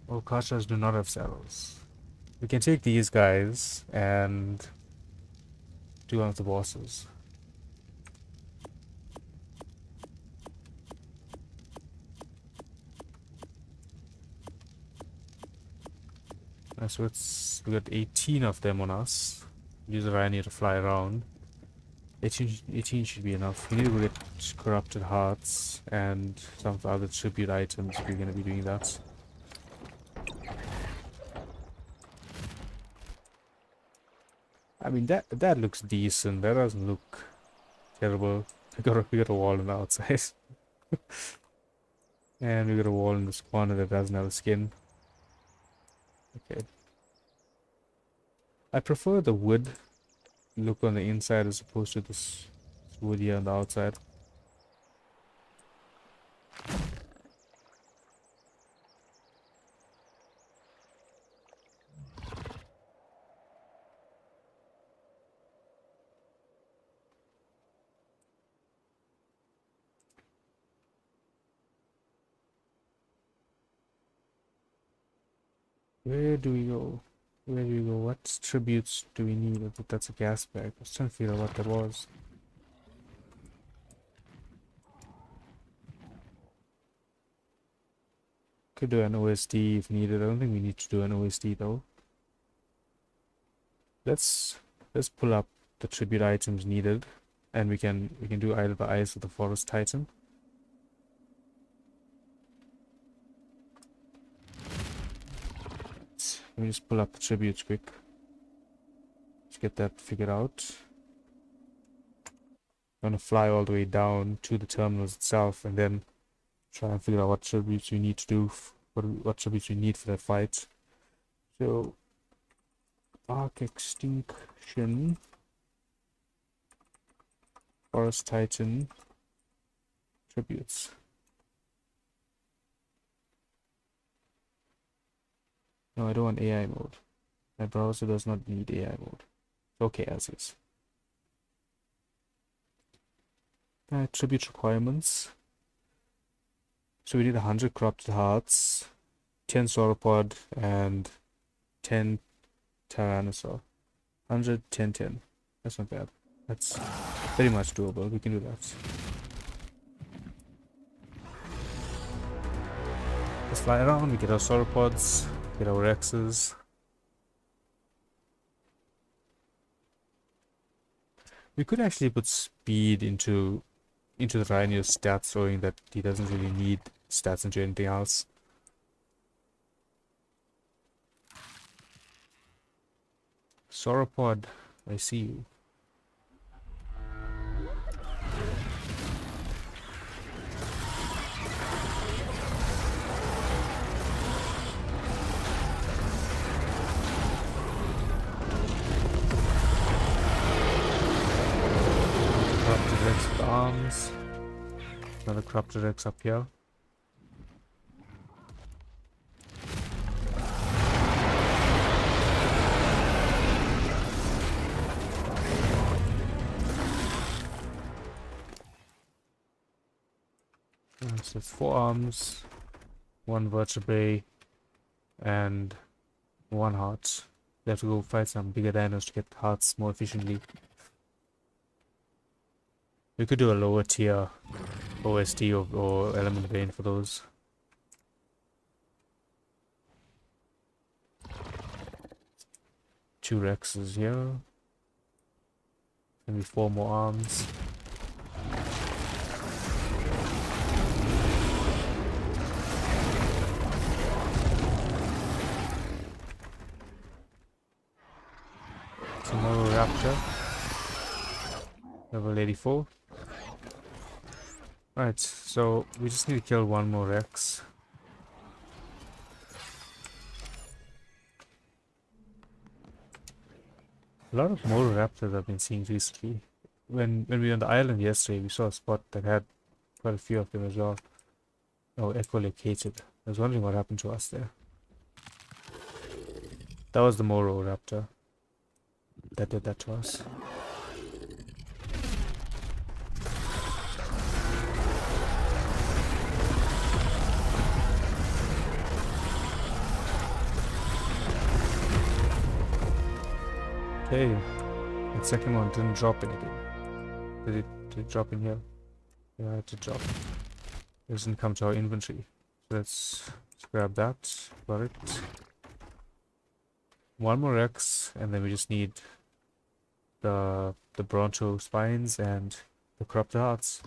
Oh, Kachas do not have saddles. We can take these guys and do one of the bosses. So we got 18 of them on us. Use the Rhino to fly around. 18 should be enough. We need to go get corrupted hearts and some of the other tribute items if we're going to be doing that. I mean, that looks decent. That doesn't look terrible. We got a wall on the outside. And we got a wall in this corner that doesn't have a skin. Okay. I prefer the wood look on the inside as opposed to this wood here on the outside. Where do we go? Where do we go? What tributes do we need? I think that's a gas bag. I was trying to figure out what that was. Could do an OSD if needed. I don't think we need to do an OSD though. Let's pull up the tribute items needed, and we can do either the Eyes of the Forest Titan. Let me just pull up the tributes quick. Let's get that figured out. I'm gonna fly all the way down to the terminals itself and then try and figure out what tributes we need to do, what tributes we need for that fight. So, Extinction, Forest Titan, tributes. No, I don't want AI mode. My browser does not need AI mode. It's okay as is. Tribute requirements. So we need 100 corrupted hearts, 10 sauropod, and 10 tyrannosaur. 100, 10, 10. That's not bad. That's very much doable. We can do that. Let's fly around. We get our sauropods. Get our Rexes. We could actually put speed into the Rhino's stats, showing that he doesn't really need stats into anything else. Sauropod, I see you. Arms. Another corrupted Rex up here. So it's 4 arms, 1 vertebrae, and 1 heart. We have to go fight some bigger dinos to get hearts more efficiently. We could do a lower tier OSD or element vein for those. Two Rexes here. Maybe 4 more arms. Tomorrow Raptor. Level 84. Right, so we just need to kill 1 more Rex. A lot of more raptors I've been seeing recently. When we were on the island yesterday, we saw a spot that had quite a few of them as well. Oh, echolocated. I was wondering what happened to us there. That was the Moro raptor that did that to us. Okay, that second one didn't drop anything. Did it drop in here? Yeah, it did drop. It doesn't come to our inventory. So let's grab that. Got it. One more Rex, and then we just need the Bronto spines and the cropped hearts.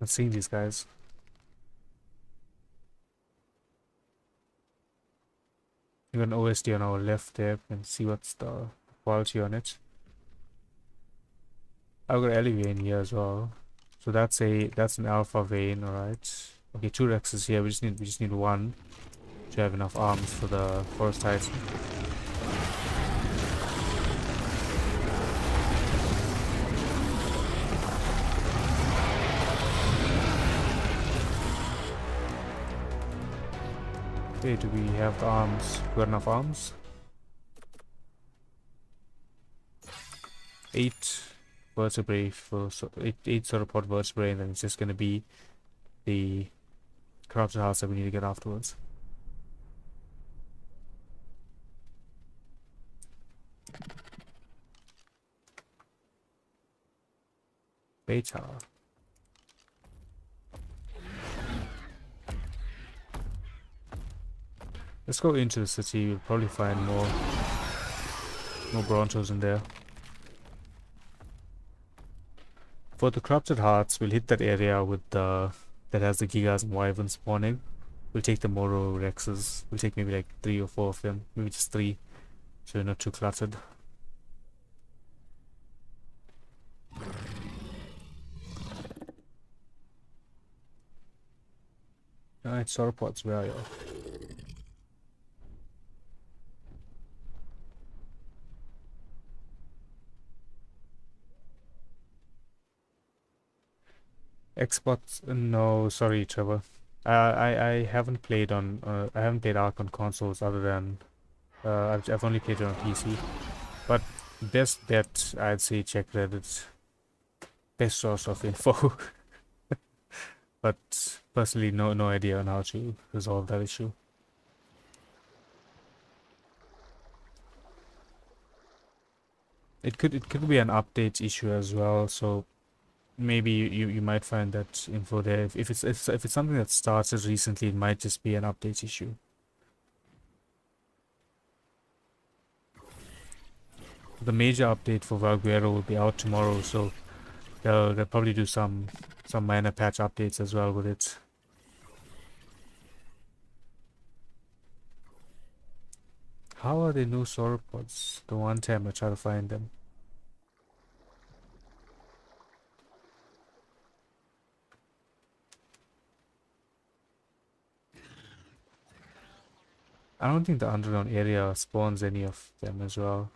Let's see these guys. We got an OSD on our left there, and see what's the quality on it. I've got Ellie vein here as well. So that's an alpha vein, alright. Okay, 2 Rexes here. We just need one to have enough arms for the Forest Titan. Okay, do we have the arms? We got enough arms? 8 vertebrae for eight sauropod vertebrae, and then it's just gonna be the corrupted hearts that we need to get afterwards. Beta. Let's go into the city. We'll probably find more Brontos in there. For the corrupted hearts, we'll hit that area with the that has the Gigas and Wyverns spawning. We'll take the Moro Rexes. We'll take maybe like 3 or 4 of them. Maybe just 3, so we're not too cluttered. Alright, sauropods, where are you? Xbox? No, sorry, Trevor. I haven't played on I haven't played Ark on consoles other than I've only played it on PC. But best bet, I'd say check Reddit. Best source of info. But personally, no idea on how to resolve that issue. It could be an update issue as well. So maybe you might find that info there. If it's something that started recently, it might just be an update issue. The major update for Valguero will be out tomorrow, so they'll probably do some minor patch updates as well with it. How are there no sauropods? The one time I try to find them. I don't think the underground area spawns any of them as well.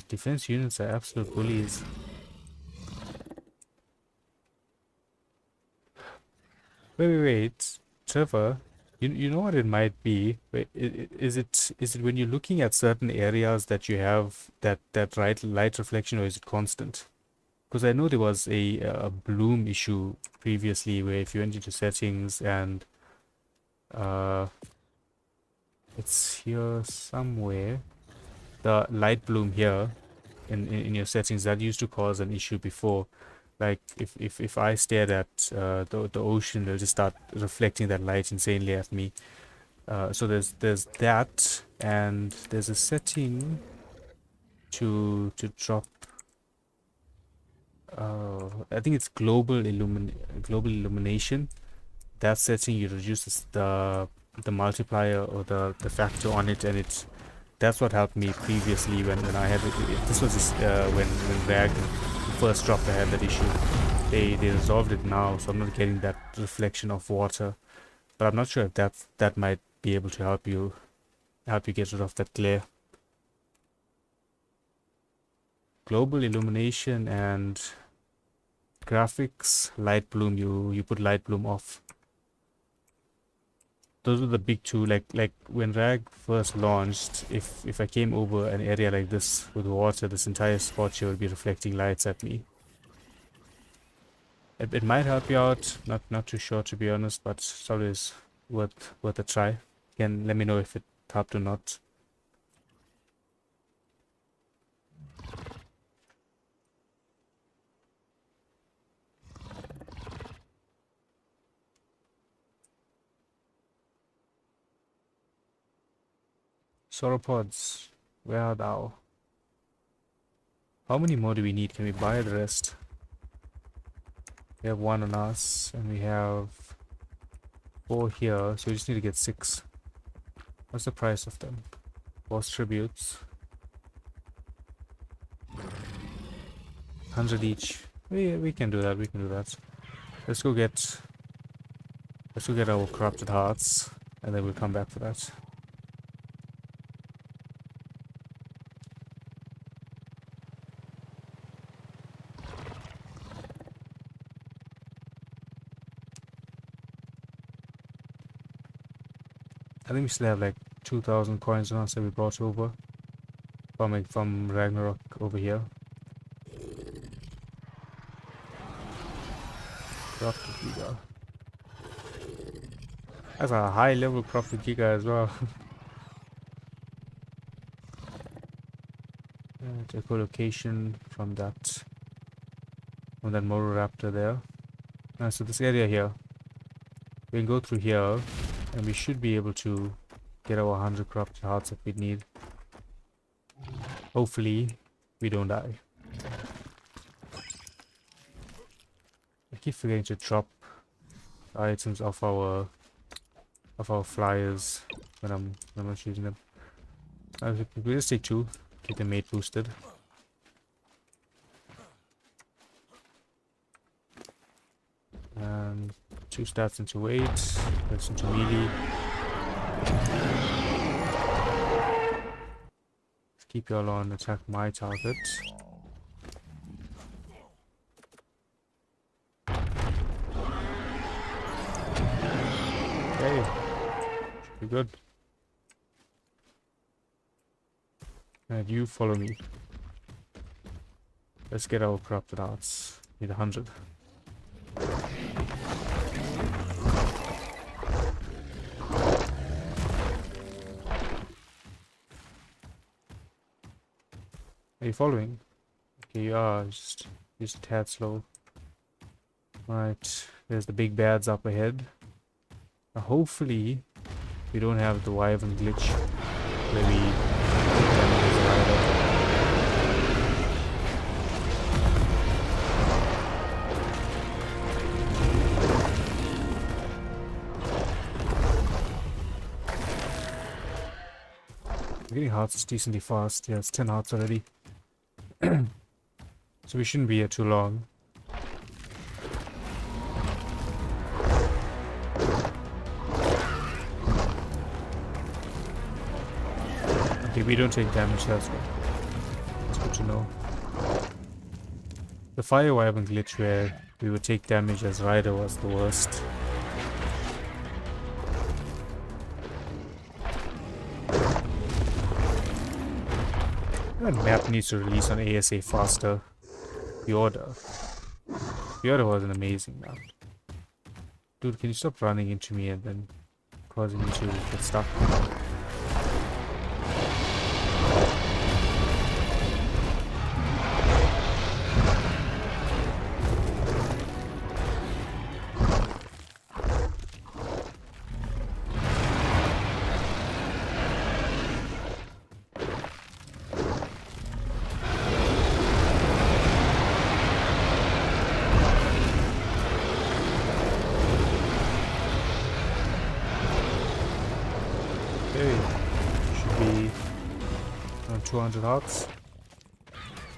Defense units are absolute bullies. Wait. Trevor, you know what it might be? Wait, is it when you're looking at certain areas that you have that light reflection, or is it constant? Because I know there was a bloom issue previously where if you went into settings and it's here somewhere, the light bloom here in your settings, that used to cause an issue before. Like if I stared at the ocean, they'll just start reflecting that light insanely at me. So there's that, and there's a setting to drop. I think it's global illumination. That setting, you reduce the multiplier or the factor on it, and that's what helped me previously when I had it. This was when Rag first dropped. I had that issue. They resolved it now, so I'm not getting that reflection of water. But I'm not sure if that might be able to help you get rid of that glare. Global illumination and graphics, light bloom. You put light bloom off. those were the big two. Like when Rag first launched, if I came over an area like this with water, this entire spot here would be reflecting lights at me. It might help you out. Not too sure, to be honest, but it's always worth a try. Again, let me know if it helped or not. Sauropods, where are thou? How many more do we need? Can we buy the rest? We have 1 on us, and we have 4 here, so we just need to get 6. What's the price of them? Boss tributes. 100 each. We can do that, we can do that. Let's go get our corrupted hearts, and then we'll come back for that. I think we still have like 2,000 coins on us that we brought over from Ragnarok over here. Crafted Giga. That's a high level Crafted Giga as well. Take a location from that Moro Raptor there. So this area here, we can go through here, and we should be able to get our 100 corrupted hearts that we need. Hopefully, we don't die. I keep forgetting to drop items off our flyers when I'm not using them. We'll just take 2, keep the mate boosted. And 2 stats into weight, that's into melee. Let's keep y'all on attack my target. Okay, should be good. And you follow me. Let's get our corrupted hearts. Need 100. Are you following? Okay, you are. Just a tad slow. Right, there's the big bads up ahead. Now, hopefully, we don't have the Wyvern glitch where we take damage as a rider. We're getting hearts decently fast. Yeah, it's 10 hearts already. So we shouldn't be here too long. Okay, we don't take damage, that's good. It's good to know. The fire wyvern glitch where we would take damage as rider was the worst. That map needs to release on ASA faster. The Order. The Order was an amazing map. Dude, can you stop running into me and then causing me to get stuck? Okay, should be around 200 hearts.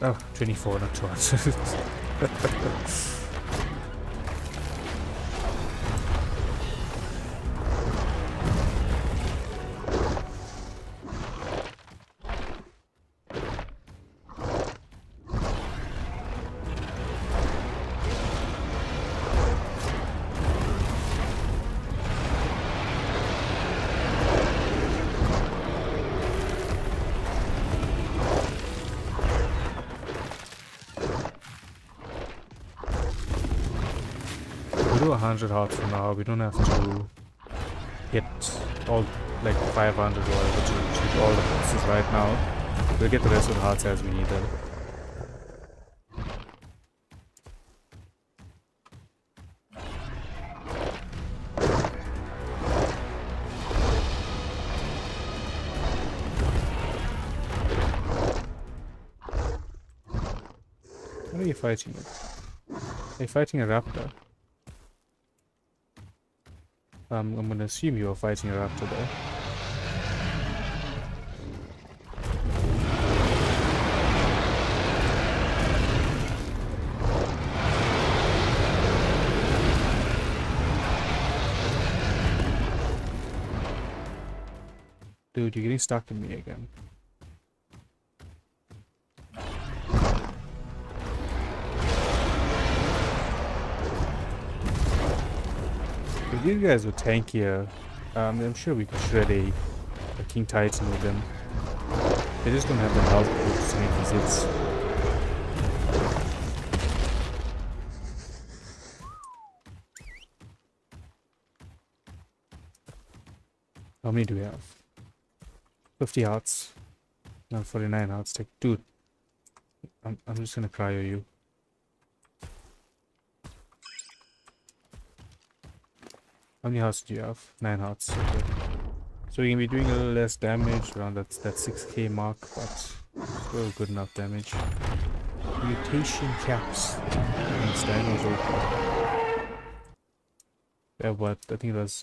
Oh, 24, not 200. 100 hearts for now. We don't have to hit all like 500 or whatever to shoot all the bosses right now. We'll get the rest of the hearts as we need them. What are you fighting with? Are you fighting a raptor? I'm gonna assume you are fighting a raptor there. Dude, you're getting stuck in me again. If these guys were tankier, I'm sure we could shred a King Titan with them. They just don't have the health boosts to make these hits. How many do we have? 50 hearts. No, 49 hearts. Take, dude. I'm just gonna cryo you. How many hearts do you have? 9 hearts. Okay. So you're gonna be doing a little less damage around that 6k mark, but still good enough damage. Mutation caps. Yeah, what? I think that's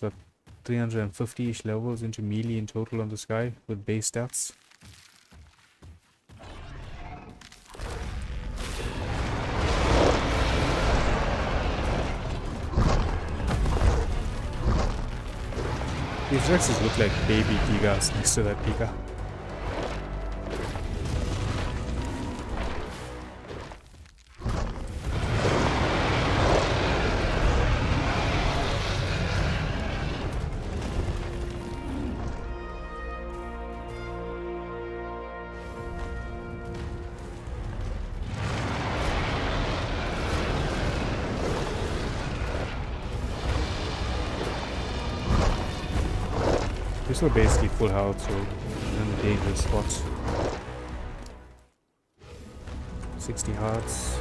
350-ish levels into melee in total on this guy with base stats. These Rexes look like baby Gigas next to that Giga. They're still basically full health, so they're in a dangerous spot. 60 hearts.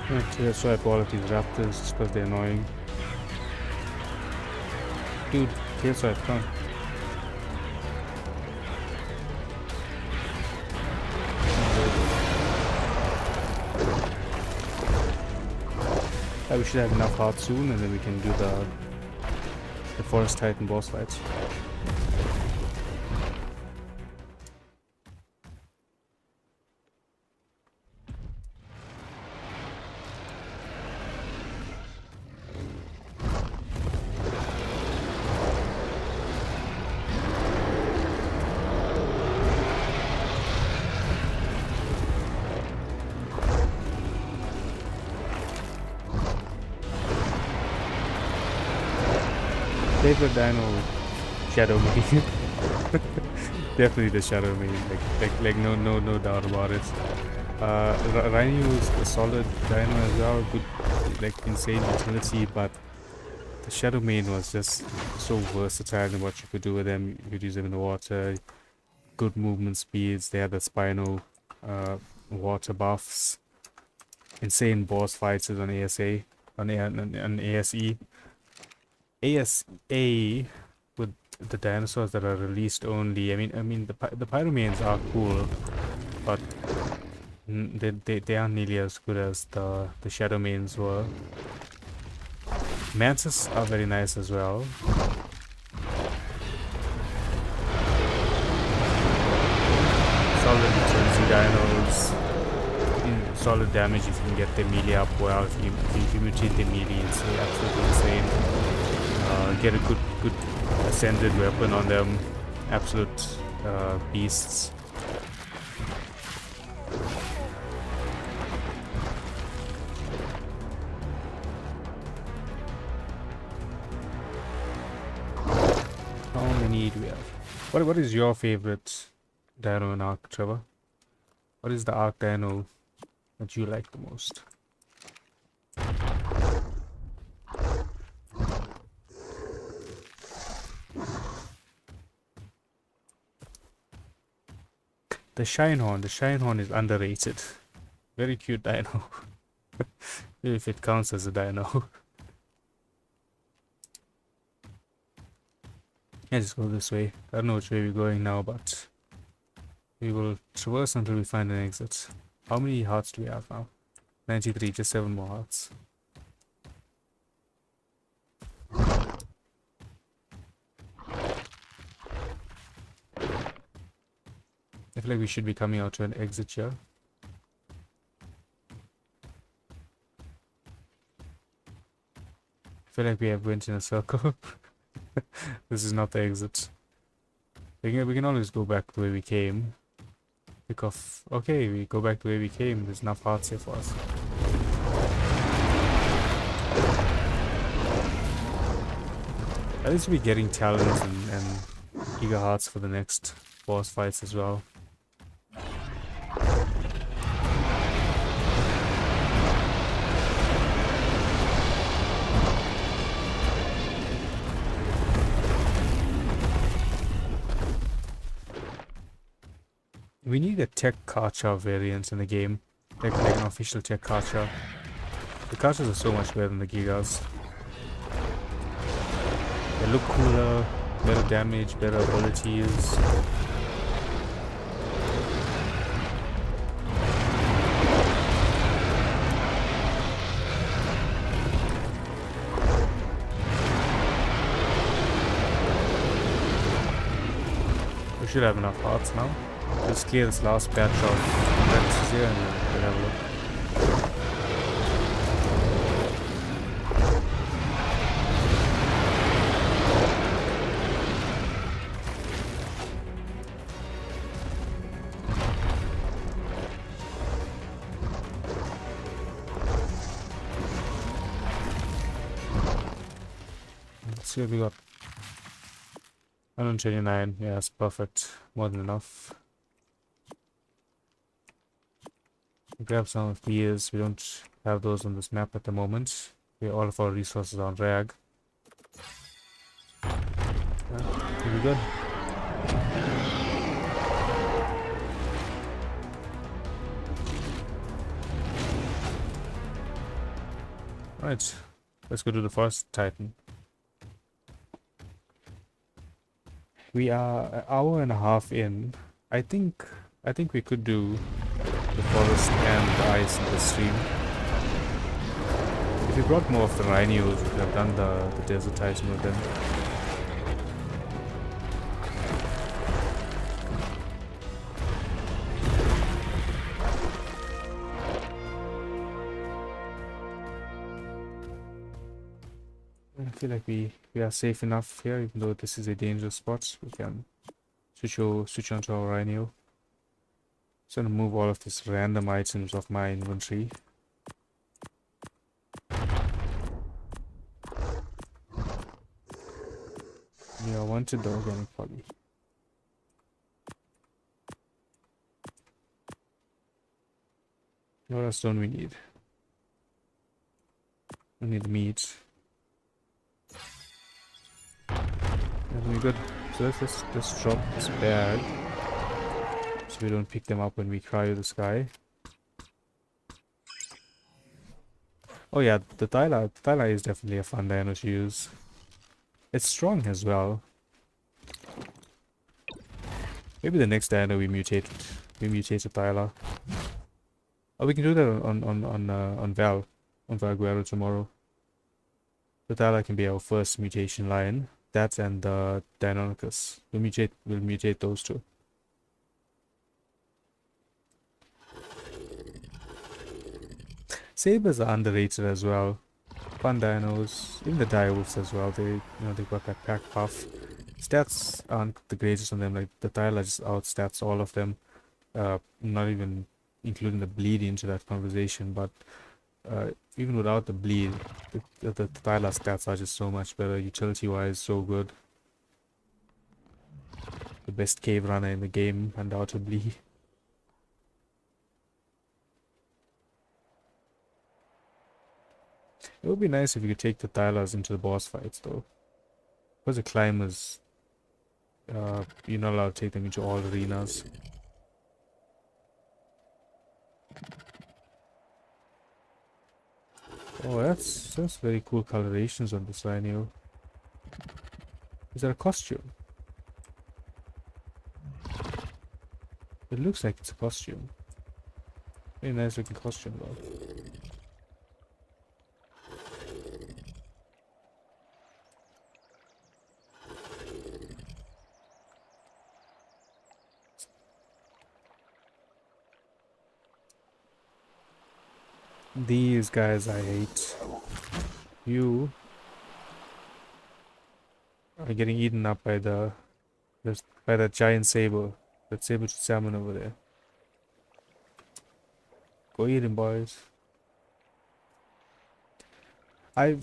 Okay, let's swipe all of these raptors just because they're annoying. Dude, tail swipe, come on. We should have enough hearts soon, and then we can do the Forest Titan boss fights. Favorite dino, Shadow Main. Definitely the Shadow Main, like no doubt about it. Rhino is a solid dino as well, good, like insane utility, but the Shadow Main was just so versatile in what you could do with them. You could use them in the water, good movement speeds. They had the Spino water buffs, insane boss fights on ASA, on ASE. ASA with the dinosaurs that are released only. I mean the Pyromanes are cool, but they aren't nearly as good as the Shadow Mains were. Mantis are very nice as well. Solid utility dinos. Solid damage if you can get the melee up well. If you mutate the melee, it's absolutely insane. get a good ascended weapon on them. Absolute beasts. How many do we have? What is your favorite dino in Ark, Trevor? What is the Ark dino that you like the most? The Shinehorn is underrated. Very cute dino. If it counts as a dino. Let's go this way. I don't know which way we're going now, but we will traverse until we find an exit. How many hearts do we have now? 93, just 7 more hearts. I feel like we should be coming out to an exit here. I feel like we have went in a circle. This is not the exit. We can always go back the way we came. Pick off. Okay, we go back the way we came. There's enough hearts here for us. At least we're getting talents and giga hearts for the next boss fights as well. We need a tech Karcha variant in the game. Like an official tech Karcha. The Karchas are so much better than the Gigas. They look cooler, better damage, better abilities. We should have enough hearts now. Let's clear this last batch of apprentices here and we'll have a look. Let's see what we got. 129, yeah, that's perfect. More than enough. Grab some of these. We don't have those on this map at the moment. All of our resources are on rag. Yeah, pretty good. Right, let's go to the first Titan. We are an hour and a half in. I think we could do the forest and the ice in the stream. If we brought more of the rhinos, we could have done the desert Titan with them. I feel like we are safe enough here, even though this is a dangerous spot. We can switch onto our rhino. Just gonna move all of these random items off my inventory. Yeah, I wanted the organic poly. What else don't we need? We need meat. That's really good. So let's drop this bag so we don't pick them up when we cryo the sky. Oh yeah, the Thyla is definitely a fun dino to use. It's strong as well. Maybe the next dino we mutate a Thyla. Oh, we can do that on Valguero tomorrow. The Thyla can be our first mutation line. That and the Deinonychus. We'll mutate those two. Sabers are underrated as well. fun dinos. Even the direwolves as well. They got that pack buff. Stats aren't the greatest on them. Like the Thyla just outstats all of them. Not even including the bleed into that conversation, but even without the bleed, the Thyla stats are just so much better. Utility-wise, so good. The best cave runner in the game, undoubtedly. It would be nice if you could take the Thylas into the boss fights, though. Because the climbers, you're not allowed to take them into all arenas. Oh, that's very cool colorations on this rhino. Is that a costume? It looks like it's a costume. Very nice looking costume though. These guys I hate. You are getting eaten up by by that giant saber. That saber salmon over there. Go eat him, boys. Sorry,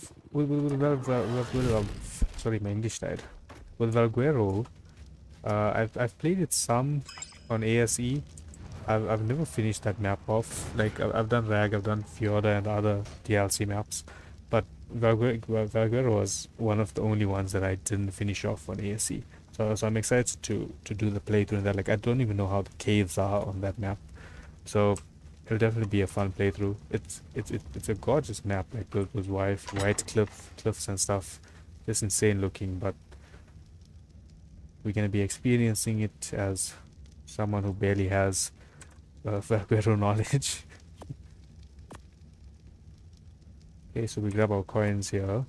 my English died. With Valguero, I've played it some on ASE. I've never finished that map off. Like I've done Rag, I've done Fiora and other DLC maps, but Valguero was one of the only ones that I didn't finish off on ASE. So I'm excited to do the playthrough in that. Like I don't even know how the caves are on that map, so it'll definitely be a fun playthrough. It's a gorgeous map, like those white cliffs and stuff, just insane looking. But we're gonna be experiencing it as someone who barely has Valguero knowledge. Okay, so we grab our coins here.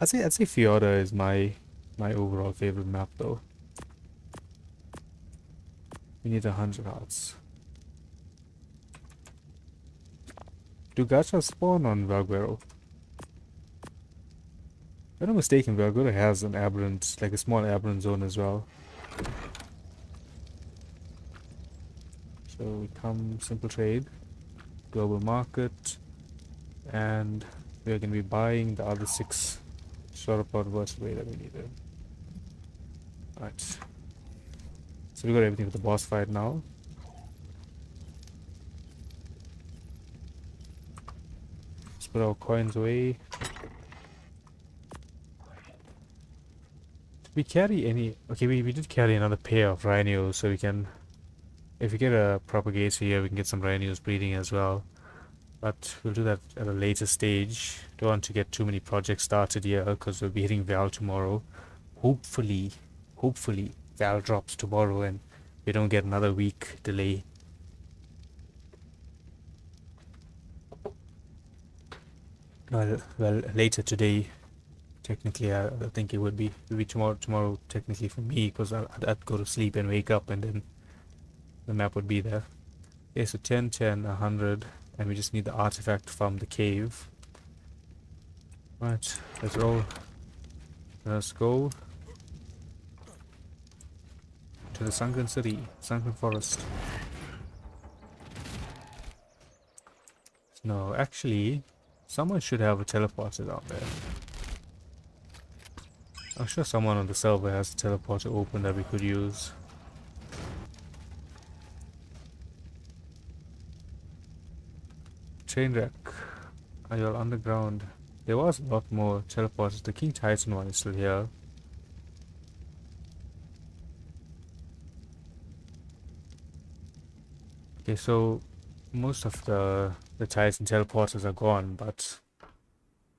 I'd say Fiora is my overall favorite map though. We need 100 hearts. Do gachas spawn on Valguero? If I'm not mistaken, Valguero has an aberrant, like a small aberrant zone as well. So we come simple trade, global market, and we are going to be buying the other 6 sauropod vertebrae that we needed. Alright. So we got everything for the boss fight now. Let's put our coins away. Did we carry any? Okay, we did carry another pair of rhinos, so we can, if we get a propagator here, we can get some rhinos breeding as well. But we'll do that at a later stage. Don't want to get too many projects started here because we'll be hitting Val tomorrow. Hopefully Val drops tomorrow and we don't get another week delay. Well, later today. Technically, I think it would be tomorrow technically for me, because I'd go to sleep and wake up and then the map would be there. Okay, so 10, 10, 100, and we just need the artifact from the cave. Right, let's roll. Let's go to the sunken city, sunken forest. No, actually, someone should have a teleporter down there. I'm sure someone on the server has a teleporter open that we could use. Trainwreck. Are you all underground? There was a lot more teleporters. The King Titan one is still here. Okay, so most of the Titan teleporters are gone,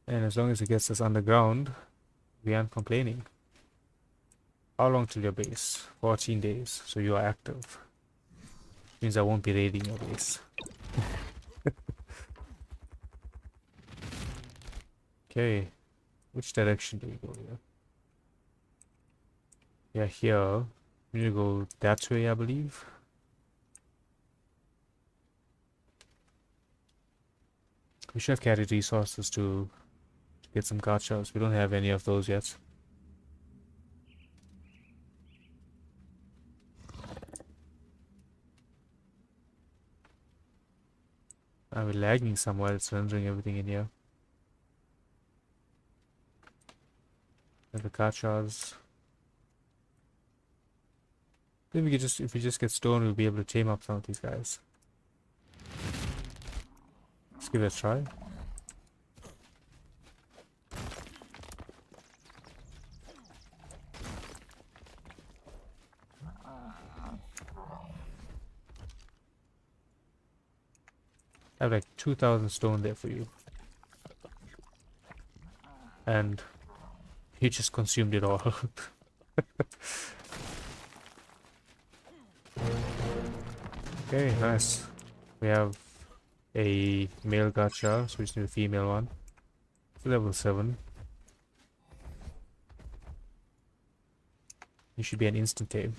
and as long as it gets us underground, we aren't complaining. How long till your base? 14 days, so you are active. Means I won't be raiding your base. Okay, which direction do we go here? Yeah, here. We need to go that way, I believe. We should have carried resources to get some gachas. We don't have any of those yet. We're lagging somewhere. It's rendering everything in here. And the gachas. If we just get stone, we'll be able to tame up some of these guys. Let's give it a try. I have like 2,000 stone there for you. And you just consumed it all. Okay, nice. We have a male gacha, so we just need a female one. It's level 7. You should be an instant tame.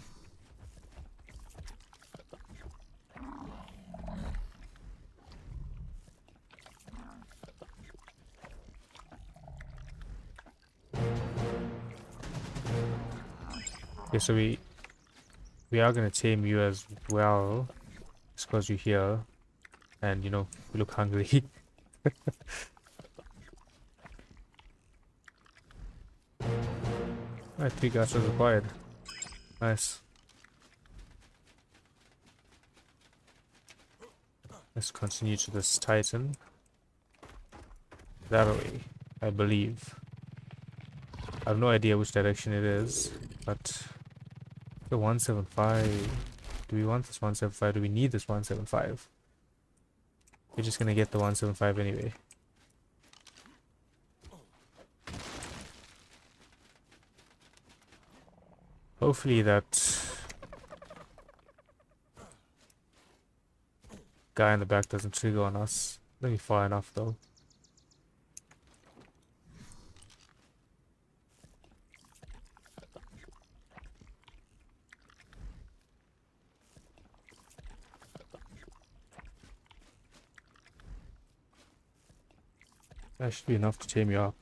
Okay, so we are gonna tame you as well, just because you're here, and you know you look hungry. Alright, 3 gachas required. Nice. Let's continue to this Titan. That way, I believe. I have no idea which direction it is, but the 175. Do we want this 175? Do we need this 175? We're just gonna get the 175 anyway. Hopefully that guy in the back doesn't trigger on us. Let me far enough though. That should be enough to tame you up.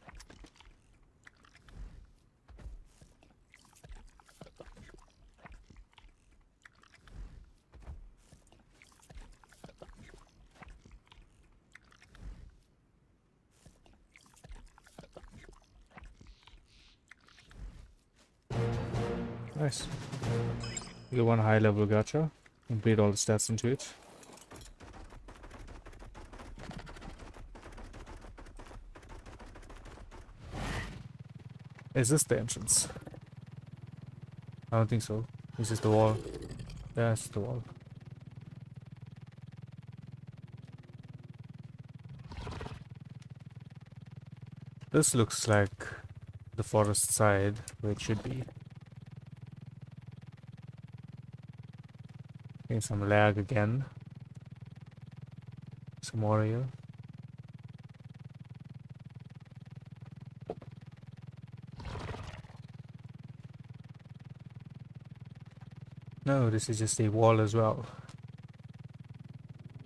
Nice. You get one high level gacha. Complete all the stats into it. Is this the entrance? I don't think so. This is the wall. Yeah, it's the wall. This looks like the forest side where it should be. Okay, some lag again. Some more here. No, this is just a wall as well.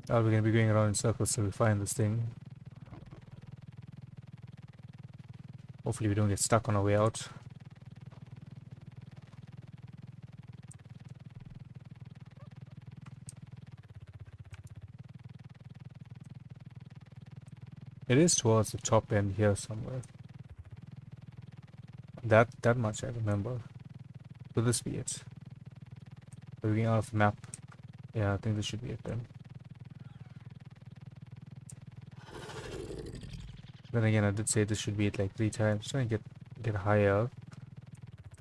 Oh, we're gonna be going around in circles till we find this thing. Hopefully we don't get stuck on our way out. It is towards the top end here somewhere. That much I remember. Could this be it? Looking out of the map. Yeah, I think this should be it then. Then again, I did say this should be it like 3 times. Trying to get higher,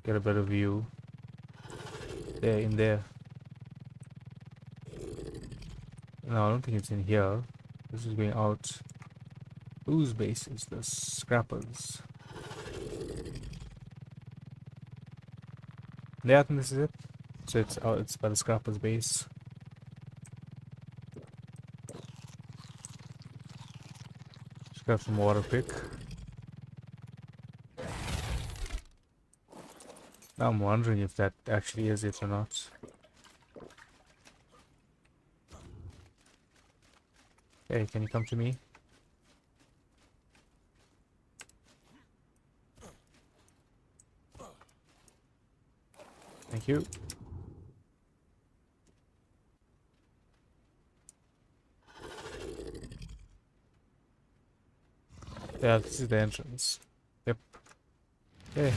get a better view. There, in there. No, I don't think it's in here. This is going out. Whose base is this? Scrappers. Yeah, I think this is it. So it's out. It's by the Scrappers base. Just grab some water quick. Now I'm wondering if that actually is it or not. Hey, can you come to me? Thank you. Yeah, this is the entrance. Yep. Okay.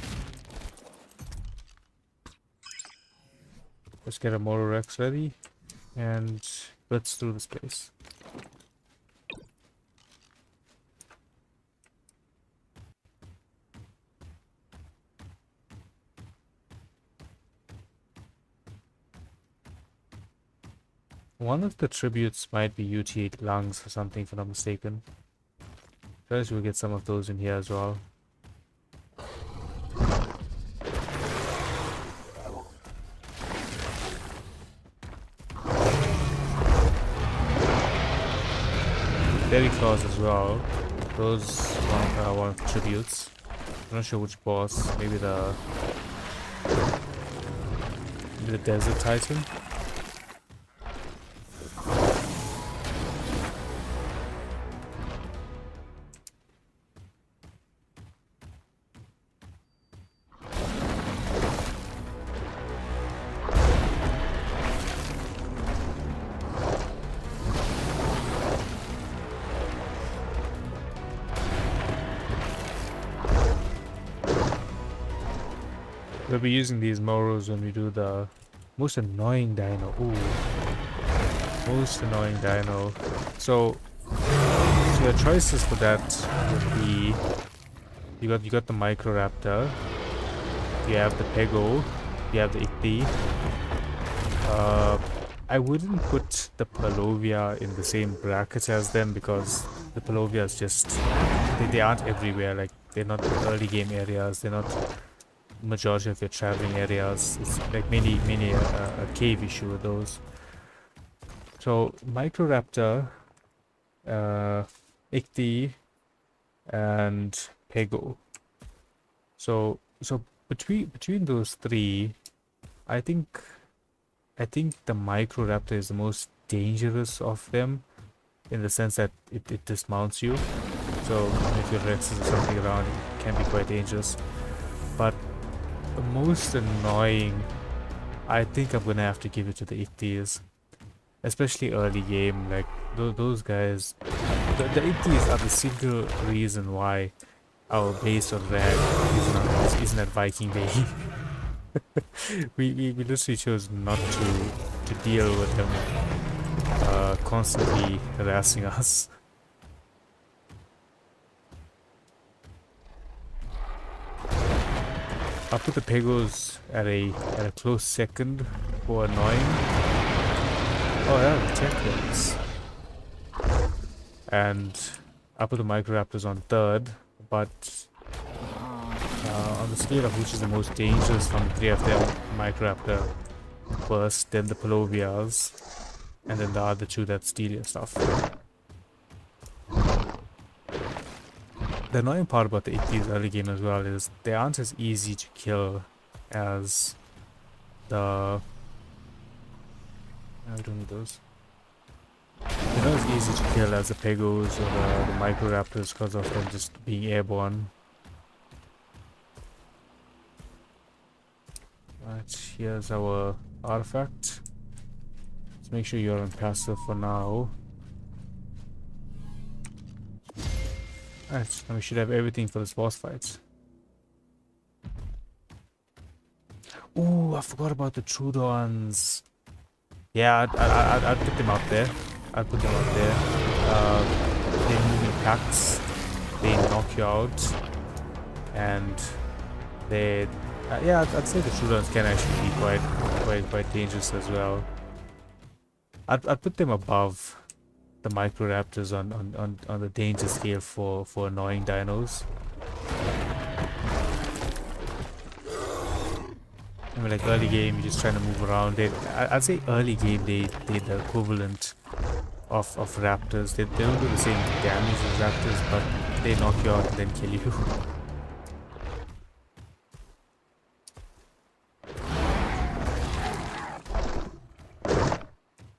Let's get a Moro Rex ready and let's do this place. One of the tributes might be UT8 lungs or something, if I'm not mistaken. First, we'll get some of those in here as well. Berry claws as well. Those one of the tributes. I'm not sure which boss. Maybe the desert titan. We'll be using these Moros when we do the most annoying dino. Ooh. Most annoying dino. So your choices for that would be you got the Microraptor, you have the Pego, you have the Ichthyi. I wouldn't put the Palovia in the same bracket as them because the Palovia is just they aren't everywhere. Like they're not early game areas. They're not majority of your traveling areas. It's like many a cave issue with those. So Microraptor, Ichthyi, and Pego. So between those three, I think the Microraptor is the most dangerous of them, in the sense that it dismounts you. So if your Rexes or something around, it can be quite dangerous. But the most annoying, I think I'm gonna have to give it to the Ichthyis, especially early game. Like those guys, the Ichthyis are the single reason why our base on Rag isn't at Viking Bay. we literally chose not to deal with them constantly harassing us. I'll put the Pegos at a close second for annoying. Oh yeah, the Technics. And I'll put the Microraptors on third, but on the scale of which is the most dangerous from the three of them, Microraptor first, then the Palovias, and then the other two that steal your stuff. The annoying part about the Ichthyis early game as well is they aren't as easy to kill as the... I don't need those. They're not as easy to kill as the Pegos or the Microraptors because of them just being airborne. Right, here's our artifact. Let's make sure you're on passive for now. Alright, and we should have everything for this boss fight. Ooh, I forgot about the Trudons. Yeah, I'd put them out there. I'd put them out there. They move in packs. They knock you out. And they... yeah, I'd say the Trudons can actually be quite dangerous as well. I'd put them above the Microraptors on the danger scale for annoying dinos. I mean, like early game, you're just trying to move around. I'd say early game they're the equivalent of raptors. They don't do the same damage as raptors, but they knock you out and then kill you.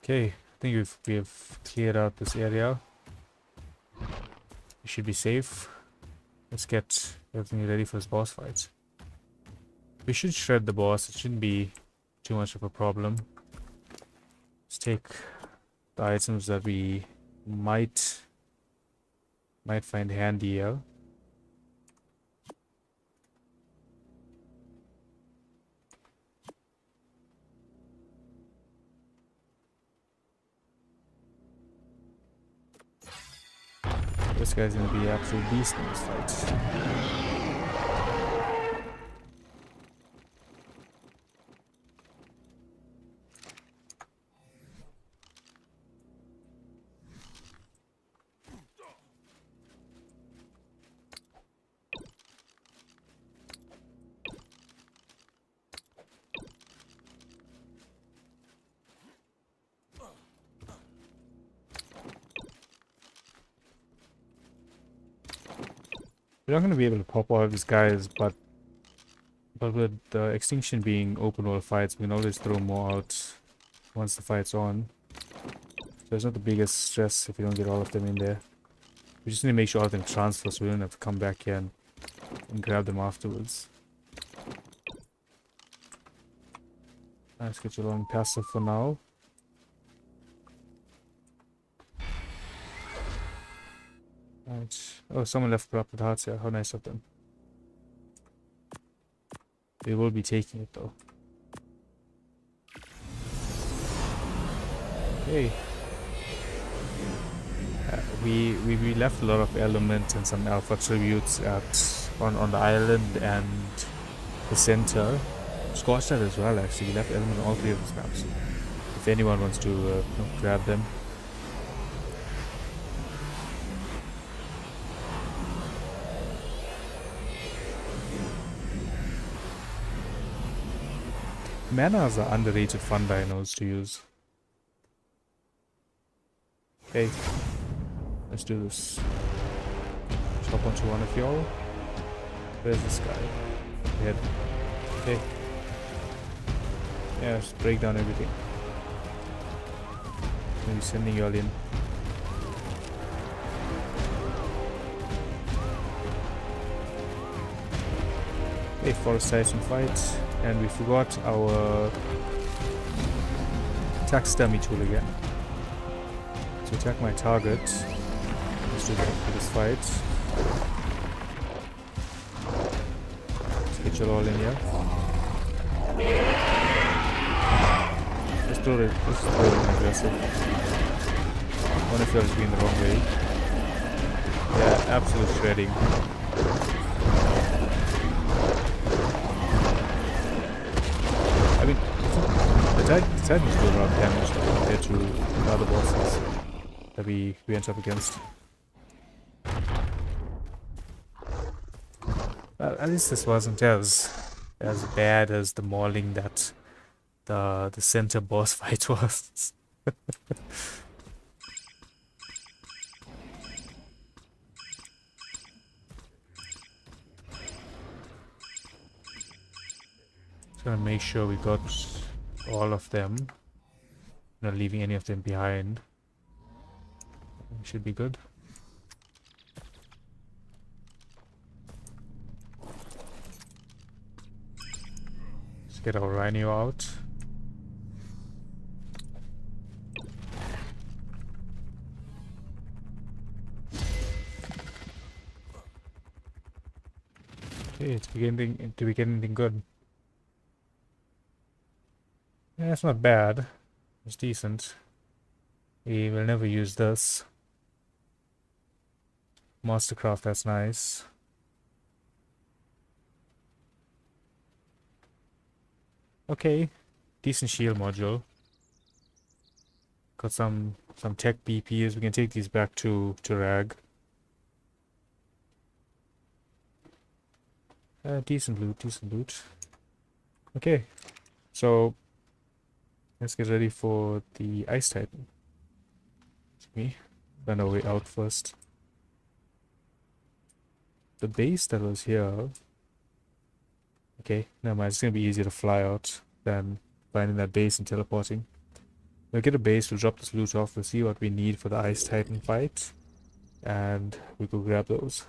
Okay, I think we've cleared out this area. We should be safe. Let's get everything ready for this boss fight. We should shred the boss. It shouldn't be too much of a problem. Let's take the items that we might find handy here. This guy's gonna be an absolute beast in this fight. We're not going to be able to pop all of these guys, but with the Extinction being open world fights, we can always throw more out once the fight's on. So it's not the biggest stress if we don't get all of them in there. We just need to make sure all of them transfer so we don't have to come back here and grab them afterwards. Let's get you along passive for now. Right. Oh, someone left corrupted hearts here. How nice of them. We will be taking it though. Okay. We left a lot of elements and some alpha tributes on the island and the center. Scorched that as well actually. We left element on all three of the maps. If anyone wants to grab them. Manas are underrated fun dinos to use. Okay, let's do this. Chop onto one of y'all. Where's this guy? Head. Okay. Yeah, just break down everything. Maybe sending y'all in. Okay, Forest Titan fight. And we forgot our taxidermy tool again. So attack my target. Let's do that for this fight. Let's get you all in here. Let's throw it aggressive. One of you is going the wrong way. Yeah, absolute shredding. I mean, the Titans do a lot of damage compared to the other bosses that we went up against. Well, at least this wasn't as bad as the mauling that the center boss fight was. Gonna make sure we got all of them, not leaving any of them behind. Should be good. Let's get our Rhino out. Okay, it's beginning to be getting good. Yeah, it's not bad. It's decent. We will never use this. Mastercraft, that's nice. Okay, decent shield module. Got some tech BPs. We can take these back to Rag. Decent loot. Okay, so let's get ready for the Ice Titan. Me, run our way out first. The base that was here. Okay, never mind. It's gonna be easier to fly out than finding that base and teleporting. We'll get a base. We'll drop this loot off. We'll see what we need for the Ice Titan fight, and we go grab those.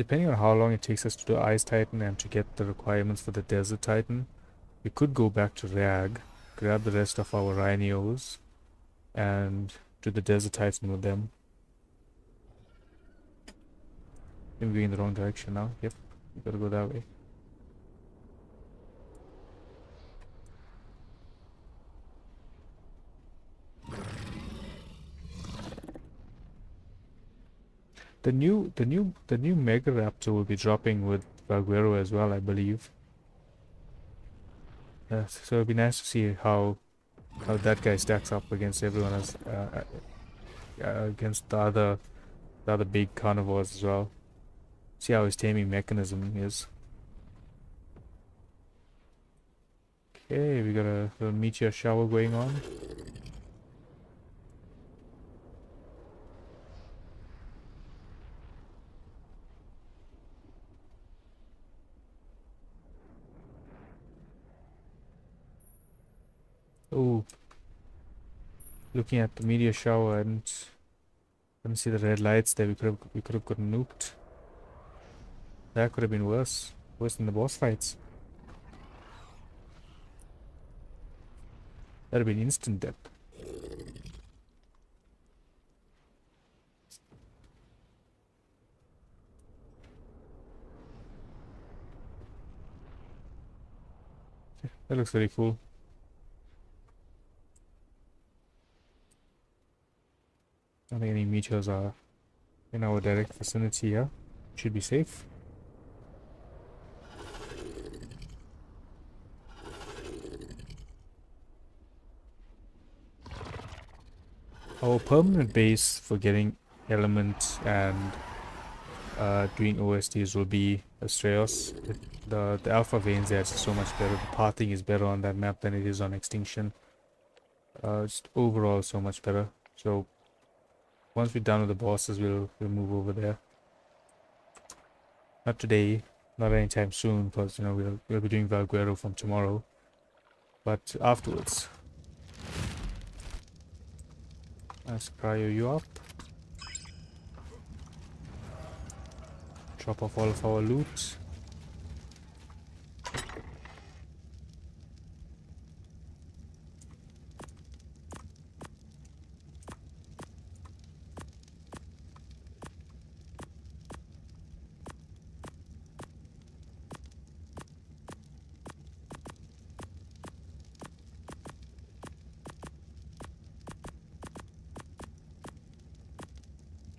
depending on how long it takes us to do Ice Titan and to get the requirements for the Desert Titan, we could go back to Rag, grab the rest of our Rhinos, and do the Desert Titan with them. I'm going in the wrong direction now. Yep, we gotta go that way. The new Mega Raptor will be dropping with Valguero as well, I believe. So it'd be nice to see how that guy stacks up against everyone else, against the other big carnivores as well. See how his taming mechanism is. Okay, we got a little meteor shower going on. Oh, looking at the meteor shower and couldn't see the red lights there. We could have gotten nuked. That could have been worse than the boss fights. That'd have been instant death. That looks very cool. I don't think any meteors are in our direct vicinity here. Should be safe. Our permanent base for getting elements and doing OSTs will be Astraeus. The alpha veins there is so much better. The pathing is better on that map than it is on Extinction. Just overall so much better. So once we're done with the bosses, we'll move over there. Not today, not anytime soon, because you know we'll be doing Valguero from tomorrow. But afterwards. Let's cryo you up. Drop off all of our loot.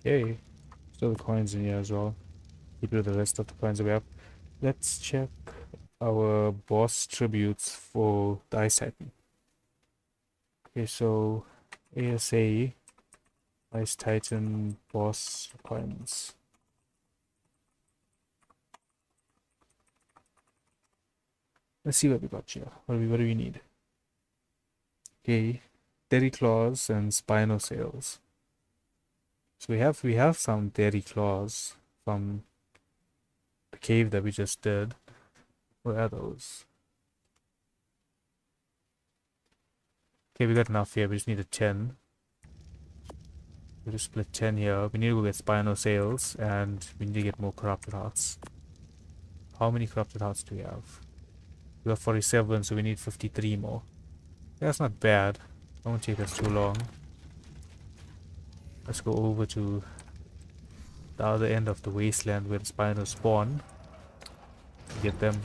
Okay, still the coins in here as well. Keep the rest of the coins that we have. Let's check our boss tributes for the Ice Titan. Okay, so ASA Ice Titan boss requirements. Let's see what we got here. What do we need? Okay, Terry Claws and Spinosaurs. So we have some Terry Claws from the cave that we just did. Where are those? Okay, we got enough here. We just need a 10. We'll just split 10 here. We need to go get Spinosaurs and we need to get more corrupted hearts. How many corrupted hearts do we have? We have 47, so we need 53 more. That's not bad. It won't take us too long. Let's go over to the other end of the wasteland where the Spinos spawn. Get them.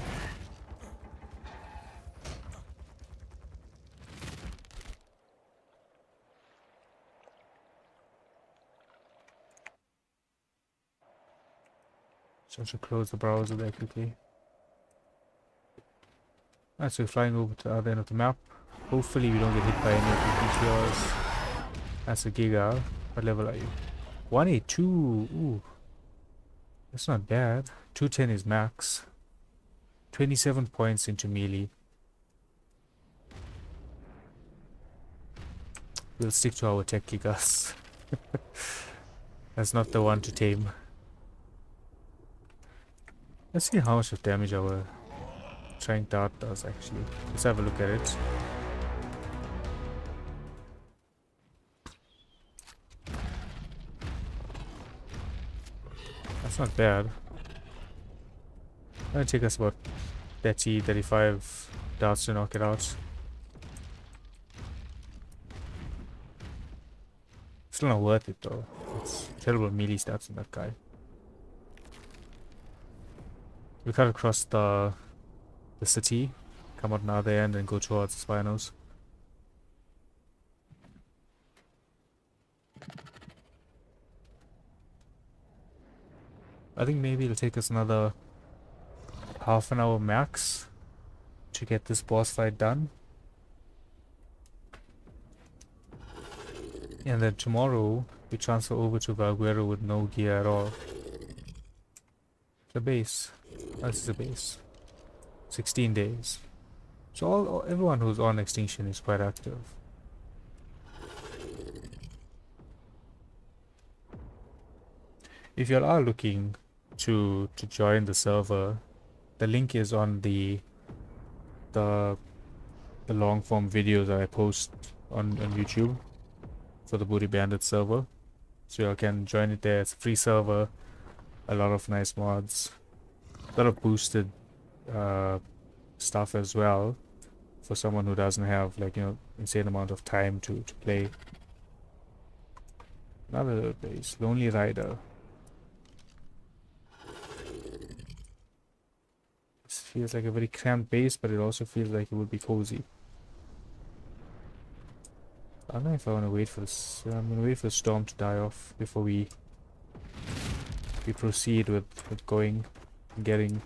So I should close the browser there quickly. Alright, so we're flying over to the other end of the map. Hopefully we don't get hit by any of the meteors. That's a Giga. What level are you? 182. Ooh. That's not bad. 210 is max. 27 points into melee. We'll stick to our tech Gigas. That's not the one to tame. Let's see how much of damage our trying dart does actually. Let's have a look at it. That's not bad. It'll take us about 30, 35 darts to knock it out. Still not worth it though. It's terrible melee stats on that guy. We cut across the city, come out on the other end and go towards the Spinos. I think maybe it'll take us another half an hour max to get this boss fight done. And then tomorrow we transfer over to Valguero with no gear at all. The base. This is the base. 16 days. So everyone who's on Extinction is quite active. If you are looking to join the server, the link is on the long form videos that I post on YouTube for the Booty Bandit server. So you can join it there. It's a free server, a lot of nice mods, a lot of boosted stuff as well for someone who doesn't have, like, you know, insane amount of time to play. Another little base, Lonely Rider. This feels like a very cramped base, but it also feels like it would be cozy. I don't know if I want to wait for this. I'm gonna wait for the storm to die off before we proceed with going and getting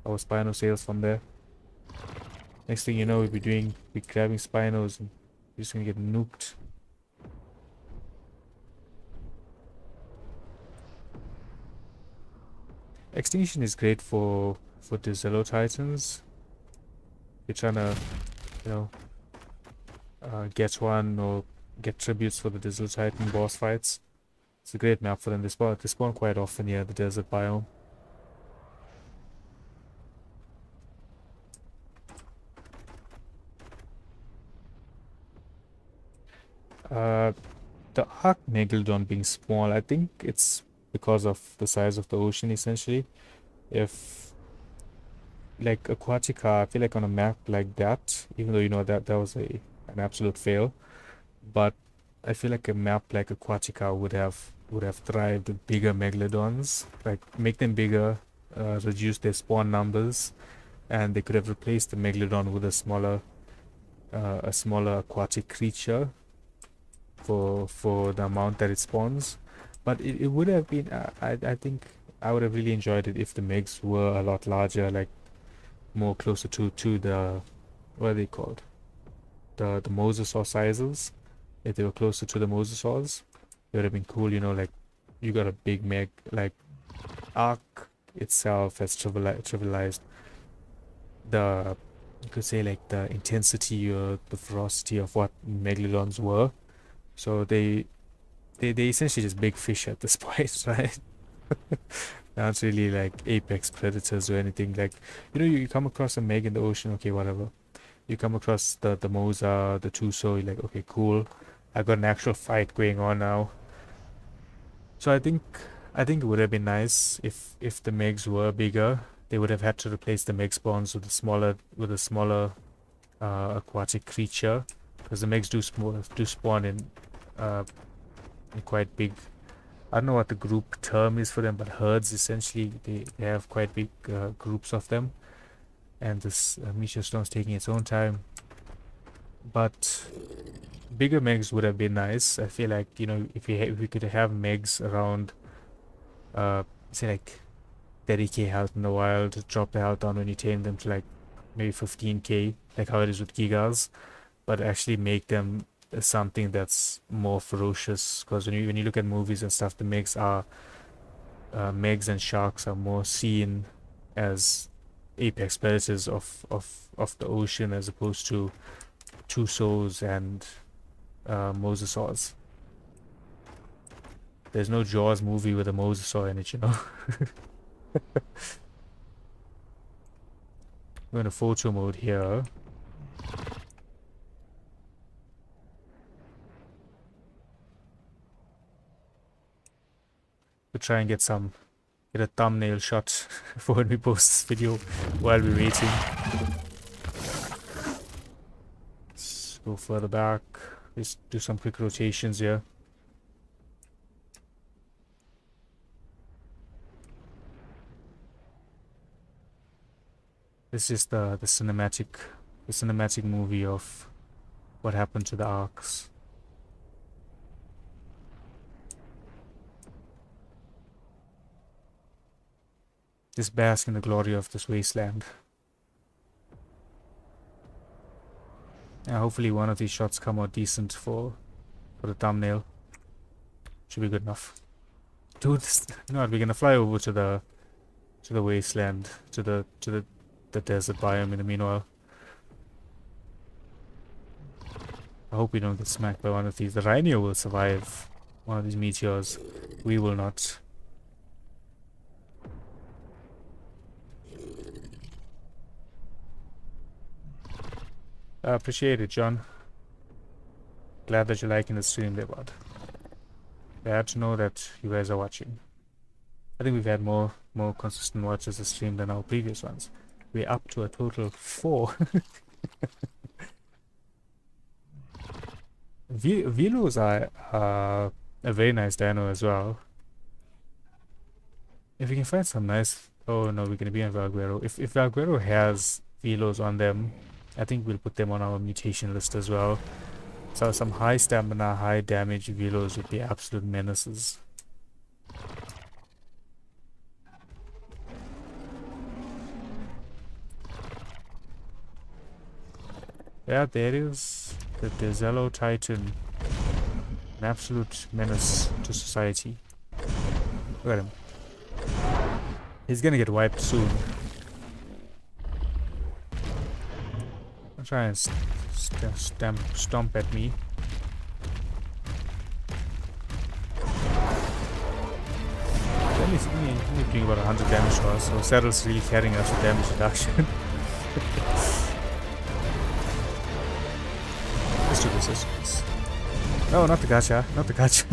our Spino sales from there. Next thing you know, we'll be grabbing Spinos and we're just gonna get nuked. Extinction is great for the Zello Titans. You're trying to, you know, get one or get tributes for the Dizzle Titan boss fights. It's a great map for them. They spawn quite often here in the desert biome. The Arc Megalodon being small, I think it's because of the size of the ocean essentially. If like Aquatica, I feel like on a map like that, even though you know that was an absolute fail, but I feel like a map like Aquatica would have thrived with bigger megalodons. Like make them bigger, reduce their spawn numbers, and they could have replaced the megalodon with a smaller aquatic creature for the amount that it spawns. But it would have been, I think I would have really enjoyed it if the megs were a lot larger, like more closer to the, what are they called, the mosasaur sizes. If they were closer to the mosasaurs, it would have been cool. You know, like you got a big meg, like Arc itself has trivialized the, you could say, like the intensity or the ferocity of what megalodons were. So they essentially just big fish at this point, right? Not really like apex predators or anything. Like, you know, you come across a meg in the ocean, okay, whatever. You come across the Mosa, the Tuso, you're like, okay, cool. I got an actual fight going on now. So I think it would have been nice if the megs were bigger. They would have had to replace the meg spawns with a smaller aquatic creature, because the megs do spawn in quite big. I don't know what the group term is for them, but herds essentially. They have quite big groups of them, and this meteor storm's taking its own time. But bigger megs would have been nice. I feel like, you know, if we could have megs around, say like 30k health in the wild, drop the health down when you tame them to like maybe 15k, like how it is with Gigas, but actually make them something that's more ferocious. Because when you look at movies and stuff, the megs and sharks are more seen as apex predators of the ocean, as opposed to Tusos and mosasaurs. There's no Jaws movie with a mosasaur in it, you know. We're in a photo mode here. We'll try and get some get a thumbnail shot for when we post this video while we're waiting. Let's go further back. Let's do some quick rotations here. This is the cinematic movie of what happened to the arcs. Just bask in the glory of this wasteland. Yeah, hopefully one of these shots come out decent for the thumbnail. Should be good enough. Dude, you know what, we're gonna fly over to the wasteland, to the desert biome in the meanwhile. I hope we don't get smacked by one of these. The rhino will survive one of these meteors. We will not. I appreciate it, John. Glad that you're liking the stream there, bud. Glad to know that you guys are watching. I think we've had more consistent watches this stream than our previous ones. We're up to a total of 4. Velos are a very nice dino as well. If we can find some nice... Oh no, we're gonna be on Valguero. If Valguero has Velos on them, I think we'll put them on our mutation list as well. So some high stamina, high damage Velos would be absolute menaces. Yeah, there is the Zello Titan. An absolute menace to society. Look at him. He's gonna get wiped soon. I'll try and stomp at me. Only doing about 100 damage to us, so Saddle's really carrying us with damage reduction. Let's do this. No, not the gacha, not the gacha.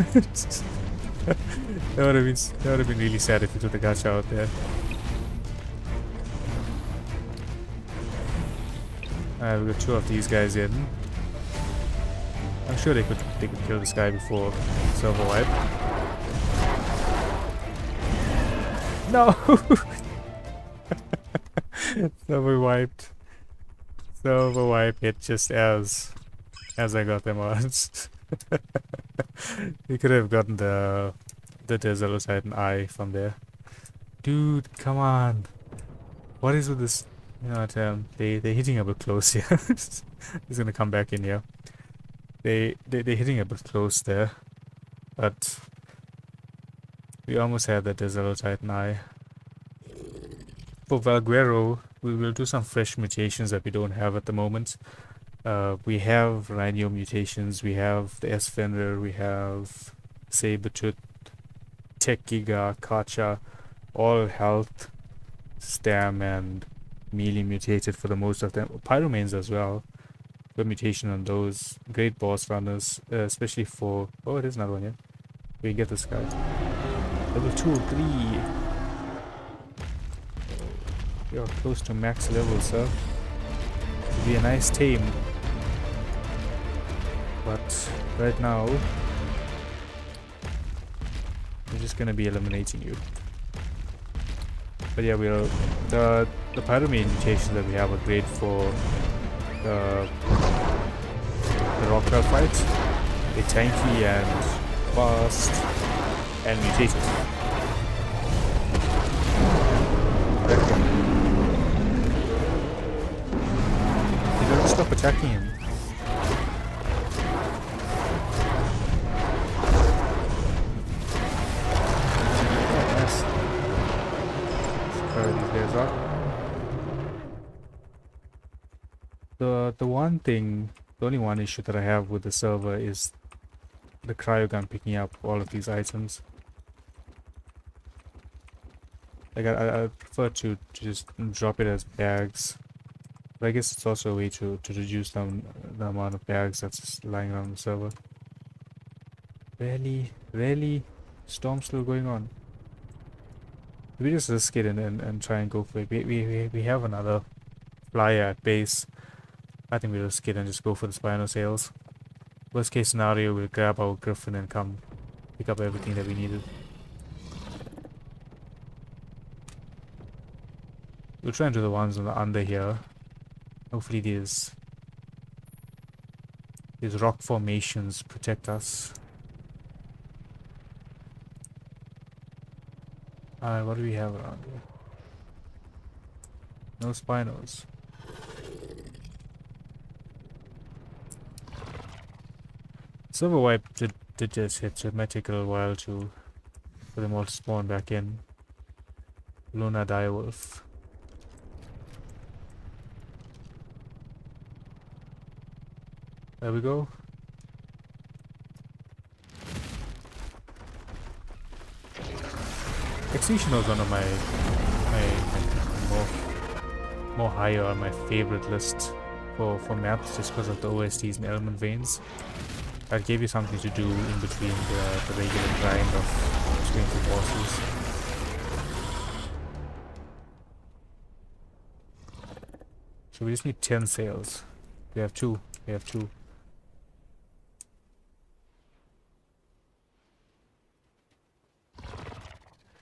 That would have been really sad if you took the gacha out there. Alright, we got 2 of these guys in. I'm sure they could kill this guy before server wipe. No! Server wiped. Server wipe hit just as I got them out. We could have gotten the Zello Titan eye from there. Dude, come on. What is with this? You know what, they're hitting a bit close here. He's gonna come back in here. They're hitting a bit close there. But we almost had that Zello Titan eye. For Valguero, we will do some fresh mutations that we don't have at the moment. We have Rhino mutations, we have the S-Fender, we have Sabertooth, Tech Giga, Kacha, all health, stam, and melee mutated for the most of them. Pyromanes as well. Good mutation on those. Great boss runners, especially for... Oh, it is another one, yeah. We can get this guy. Level 2, 3. You're close to max level, sir. It'd be a nice tame. But right now, we're just gonna be eliminating you. But yeah, the Pyromane mutations that we have are great for the Rockwell fight. They're tanky and fast and mutated. You don't stop attacking him. The only one issue that I have with the server is the cryogun picking up all of these items. Like I prefer to just drop it as bags, but I guess it's also a way to reduce the amount of bags that's just lying around the server. Really, storm still going on. We just risk it and try and go for it. We have another flyer at base. I think we risk it and just go for the Spino sails. Worst case scenario, we'll grab our Griffin and come pick up everything that we needed. We'll try and do the ones on the under here. Hopefully these rock formations protect us. Alright, what do we have around here? No Spinos. Server wipe did just hit, so it might take a little while for them all to spawn back in. Luna Direwolf. There we go. Extinction was one of my more higher on my favorite list for maps, just because of the OSTs and element veins. That gave you something to do in between the regular grind of swing through bosses. So we just need 10 sails. We have 2. We have 2.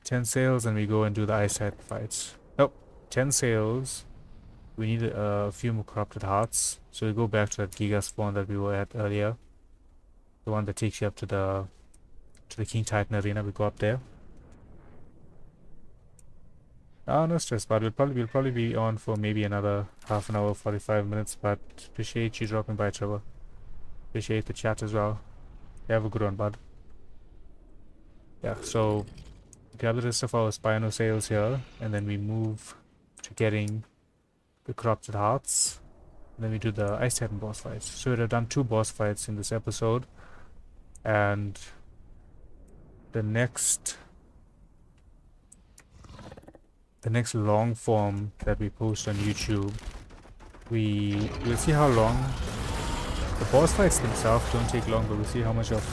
Ten sails and we go and do the ice side fights. Nope. 10 sails. We need a few more corrupted hearts. So we go back to that Giga spawn that we were at earlier. The one that takes you up to the King Titan arena. We go up there. No stress, but we'll probably be on for maybe another half an hour, 45 minutes. But appreciate you dropping by, Trevor. Appreciate the chat as well. Have a good one, bud. Yeah, so grab the rest of our Spino sails here, and then we move to getting the corrupted hearts. And then we do the Ice Titan boss fights. So we'd have done 2 boss fights in this episode. And the next long form that we post on YouTube, we'll see how long. The boss fights themselves don't take long, but we'll see how much of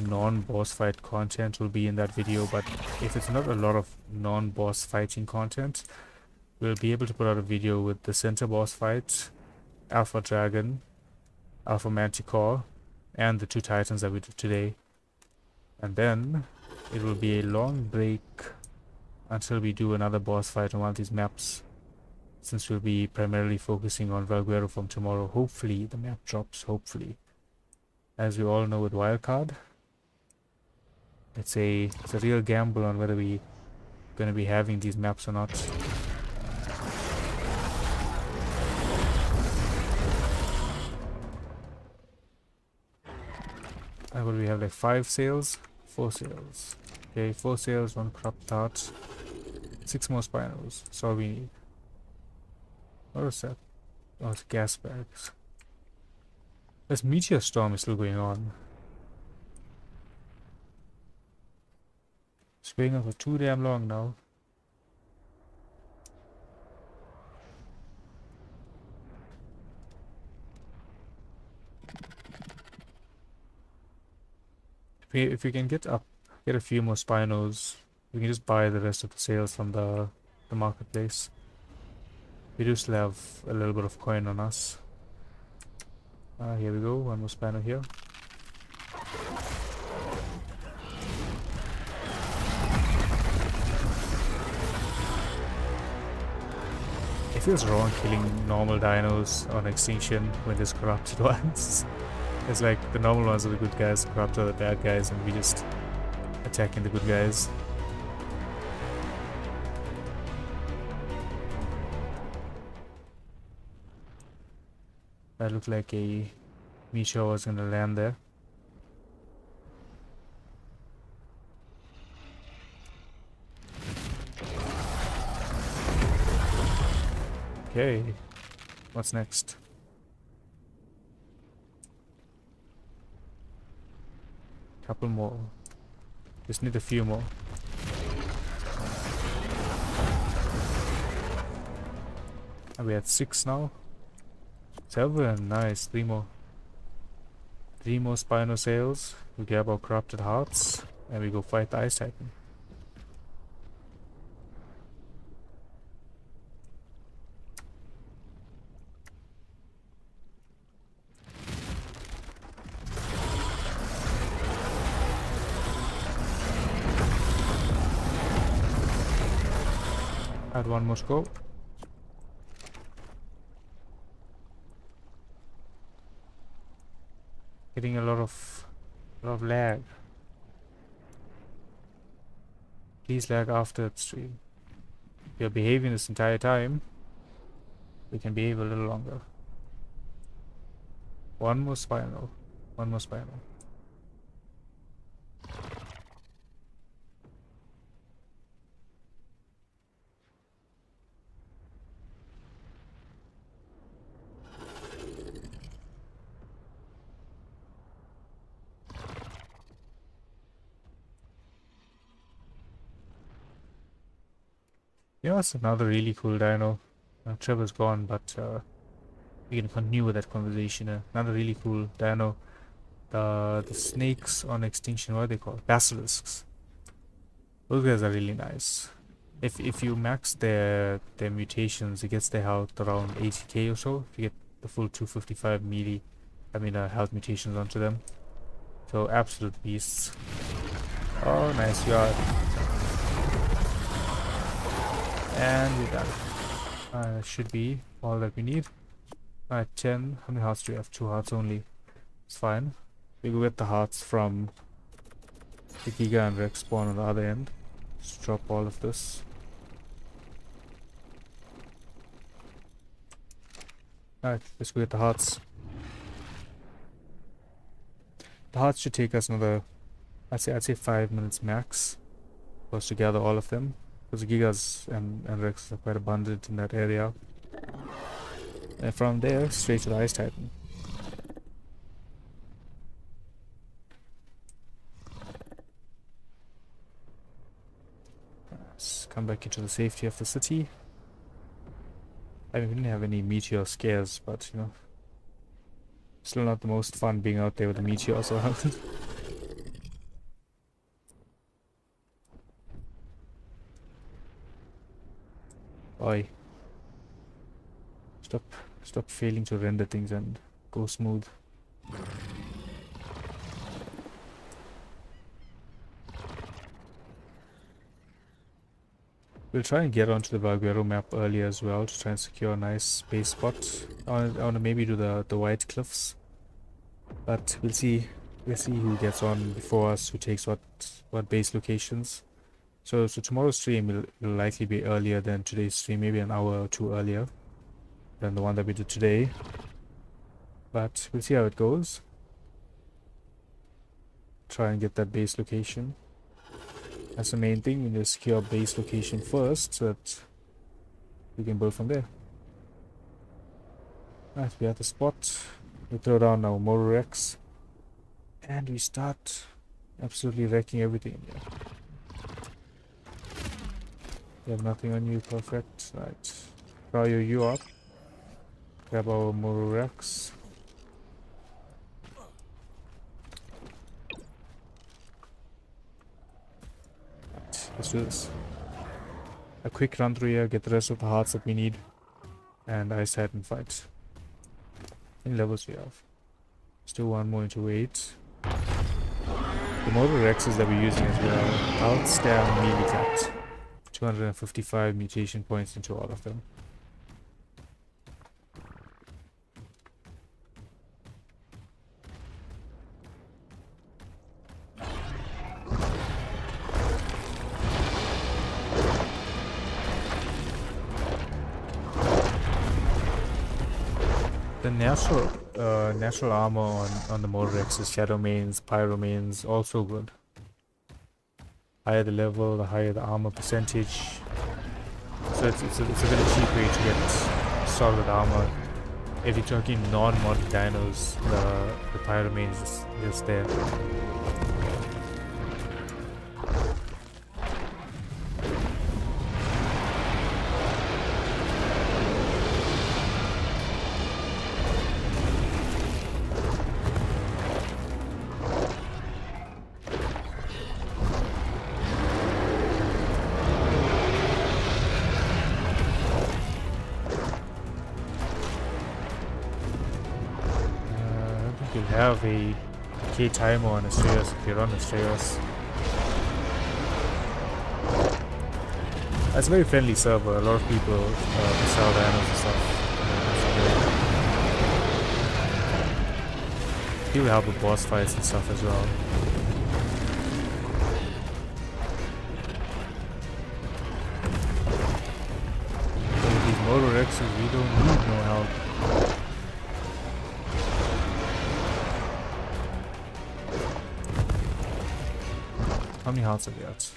non-boss fight content will be in that video. But if it's not a lot of non-boss fighting content, we'll be able to put out a video with the center boss fight, Alpha Dragon, Alpha Manticore, and the 2 titans that we did today. And then it will be a long break until we do another boss fight on one of these maps, since we'll be primarily focusing on Valguero from tomorrow. Hopefully the map drops, hopefully. As we all know with Wildcard, it's a real gamble on whether we're going to be having these maps or not. What do we have, like 5 sails? 4 sails. Okay, 4 sails, 1 corrupt heart, 6 more Spinos. That's all we need. What is that? Oh, it's gas bags. This meteor storm is still going on. It's going on for too damn long now. If we can get a few more Spinos, we can just buy the rest of the sails from the marketplace. We do still have a little bit of coin on us. Here we go, 1 more Spino here. It feels wrong killing normal dinos on Extinction when there's corrupted ones. It's like the normal ones are the good guys, corrupted are the bad guys, and we just attacking the good guys. That looked like a meteor was gonna land there. Okay, what's next? Couple more. Just need a few more. Are we at 6 now? 7, nice. 3 more. 3 more Spino sails. We grab our corrupted hearts and we go fight the Ice Titan. Add one more go. Getting a lot of lag. Please lag after the stream. If you're behaving this entire time, we can behave a little longer. One more spinal. One more spinal. Yeah, it's another really cool dino. Trevor's gone, but we can continue with that conversation. Another really cool dino. The snakes on Extinction, what are they called? Basilisks. Those guys are really nice. If you max their mutations, it gets their health around 80k or so. If you get the full 255 health mutations onto them. So absolute beasts. Oh, nice yard. And we're done. That should be all that we need. Alright, 10. How many hearts do we have? 2 hearts only. It's fine. We go get the hearts from the Giga and Rex spawn on the other end. Just drop all of this. Alright, let's go get the hearts. The hearts should take us another, I'd say 5 minutes max for us to gather all of them. Because the Gigas and Rex are quite abundant in that area. And from there, straight to the Ice Titan. Let's come back into the safety of the city. I mean, we didn't have any meteor scares, but you know, still not the most fun being out there with the meteors around. Oi. Stop failing to render things and go smooth. We'll try and get onto the Valguero map early as well to try and secure a nice base spot. I wanna maybe do the White Cliffs. But we'll see who gets on before us, who takes what base locations. So tomorrow's stream will likely be earlier than today's stream, maybe an hour or two earlier than the one that we did today. But we'll see how it goes. Try and get that base location. That's the main thing. We need to secure base location first so that we can build from there. Alright, we have the spot. We throw down our Mororex. And we start absolutely wrecking everything in here. You have nothing on you, perfect. Right. Draw you up. Grab our Mororex. Right, let's do this. A quick run through here, get the rest of the hearts that we need. And Ice Titan fight. How many levels we have? Still one more into 8. The Mororex that we're using as well. Outstab melee cut. 255 mutation points into all of them. The natural armor on the Mororex is Shadow Mains, Pyro Mains, also good. Higher the level, the higher the armor percentage. So it's a very cheap way to get solid armor. If you're talking non-modern dinos, the Pyro Mains is just there. Have a K timer on Astreus if you're on Astreus. It's a very friendly server. A lot of people sell dinos and stuff. People help with boss fights and stuff as well. So with these Motor X's, we don't need no help. How many hearts have we got?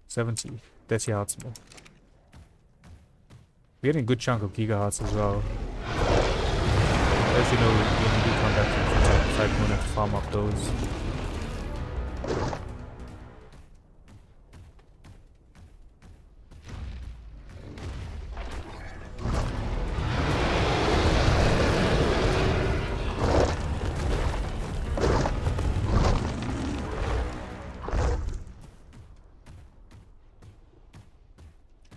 70. 30 hearts more. We're getting a good chunk of Giga hearts as well. As you know, when we do come back to the fight, we're gonna have to farm up those.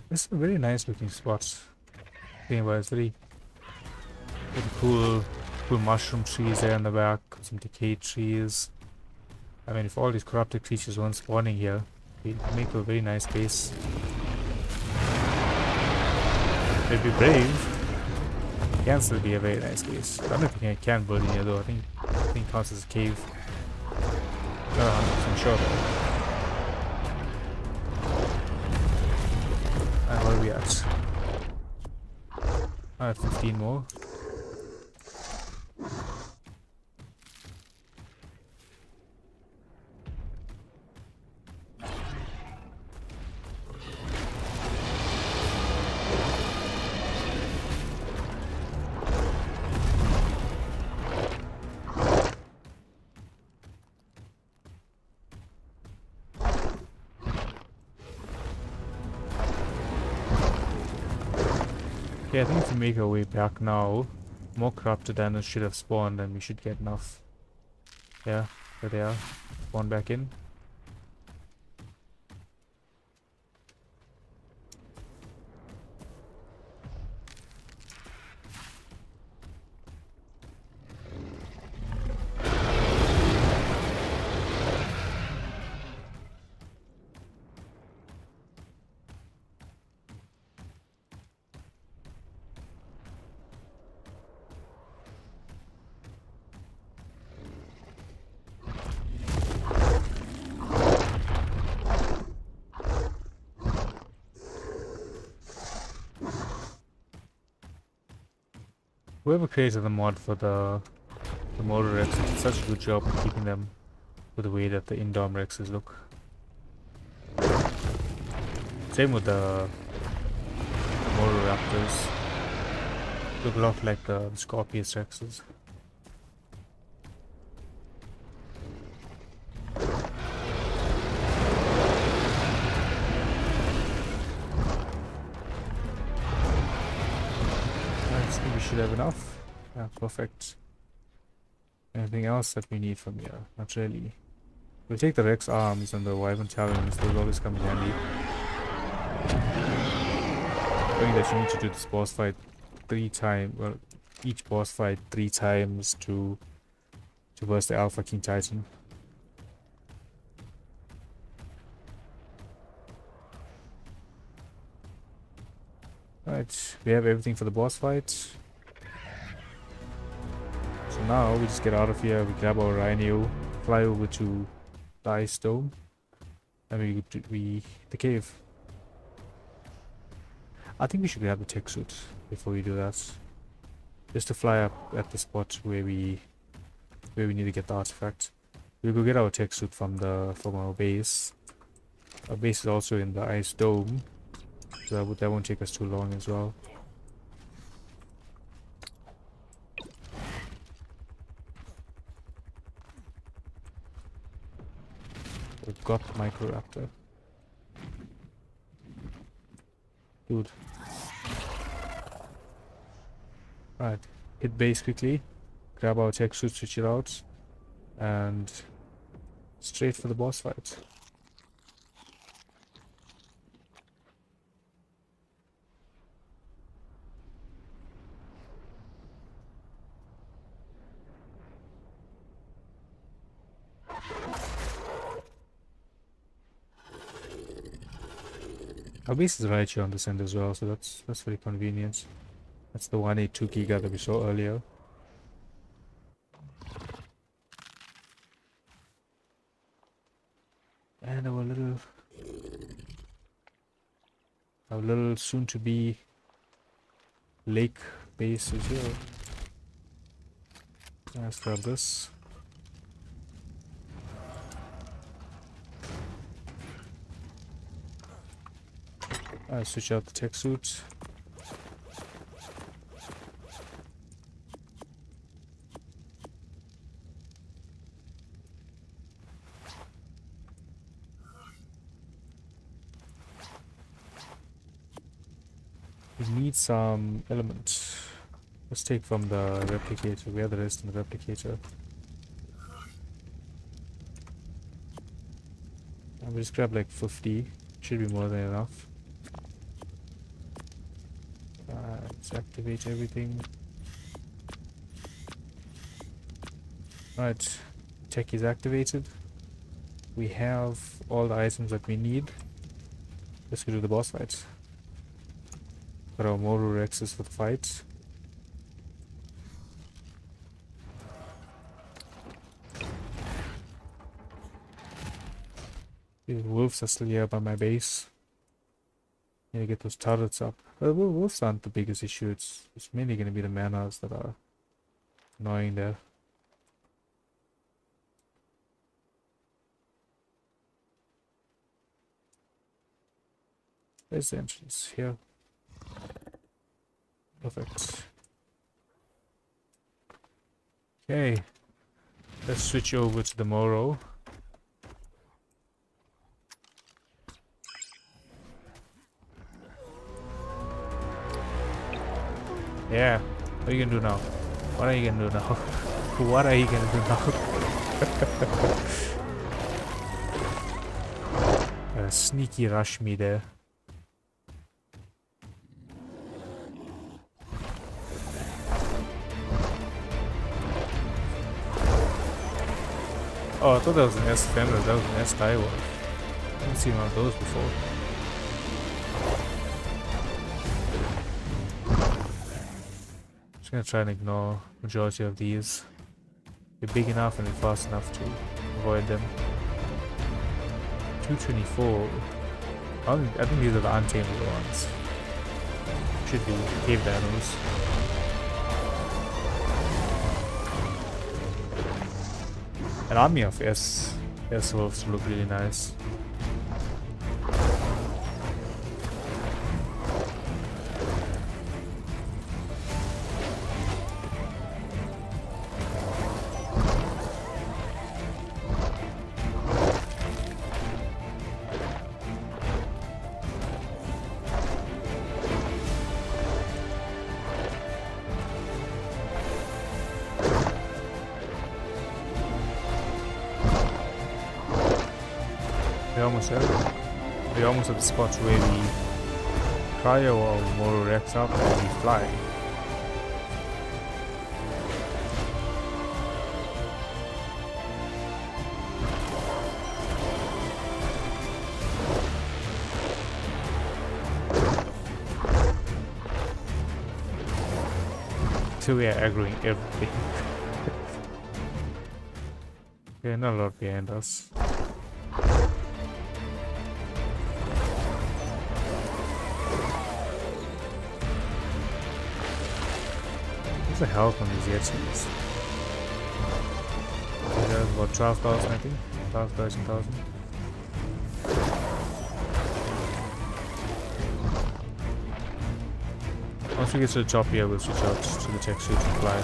This is a very nice looking spot. It's very cool mushroom trees there in the back, some decayed trees. I mean, if all these corrupted creatures weren't spawning here, it'd make a very nice base. It'd be brave. It can still be a very nice base. I don't think I can build in here though. I think it counts as a cave. Not 100% sure though. And where are we at? I have 15 more. Okay, I think if we make our way back now, more corrupted dinos should have spawned and we should get enough. Yeah, there they are. Spawn back in. Whoever created the mod for the Motor Rex did such a good job of keeping them with the way that the Indom Rexes look. Same with the Motor Raptors. Look a lot like the Scorpius Rexes. We should have enough. Yeah, perfect. Anything else that we need from here? Not really. We'll take the Rex arms and the Wyvern talons, those always come in handy. Knowing that you need to do this boss fight 3 times, well, each boss fight 3 times to verse the Alpha King Titan. Alright, we have everything for the boss fight. So now we just get out of here, we grab our Rhino, fly over to the Ice Dome, and we the cave. I think we should grab the tech suit before we do that. Just to fly up at the spot where we need to get the artifact. We'll go get our tech suit from our base. Our base is also in the Ice Dome, so that won't take us too long as well. We've got Microraptor. Dude. Right, hit base quickly, grab our tech suit, switch it out, and straight for the boss fight. Our base is right here on this end as well, so that's very convenient. That's the 182 giga that we saw earlier. And our little soon-to-be lake base is here. Let's grab this. I'll switch out the tech suit. We need some elements. Let's take from the replicator. We have the rest in the replicator. And we'll just grab like 50. Should be more than enough. Let's activate everything. Right, tech is activated. We have all the items that we need. Let's go to the boss fight. Got our Moru Rexes for the fight. These wolves are still here by my base. Need to get those turrets up. Well, wolves aren't the biggest issue. It's mainly going to be the manas that are annoying there. Where's the entrance? Here. Perfect. Okay. Let's switch over to the Moro. Yeah. What are you gonna do now? What are you gonna do now? What are you gonna do now? Sneaky rush me there. Oh, I thought that was an S Feminist, that was an S Taiwan. I haven't seen one of those before. Just gonna try and ignore majority of these. They're big enough and fast enough to avoid them. 224. I think these are the untamed ones. Should be cave animals. An army of S wolves look really nice. We're almost at the spot where we cryo or more Rex up and we fly. So we are aggroing everything. Okay, not a lot behind us. What's the health on these Yetis? There's about 12,000 I think. 12, 13,000. Once we get to the top here, we'll switch out to the tech suit and fly.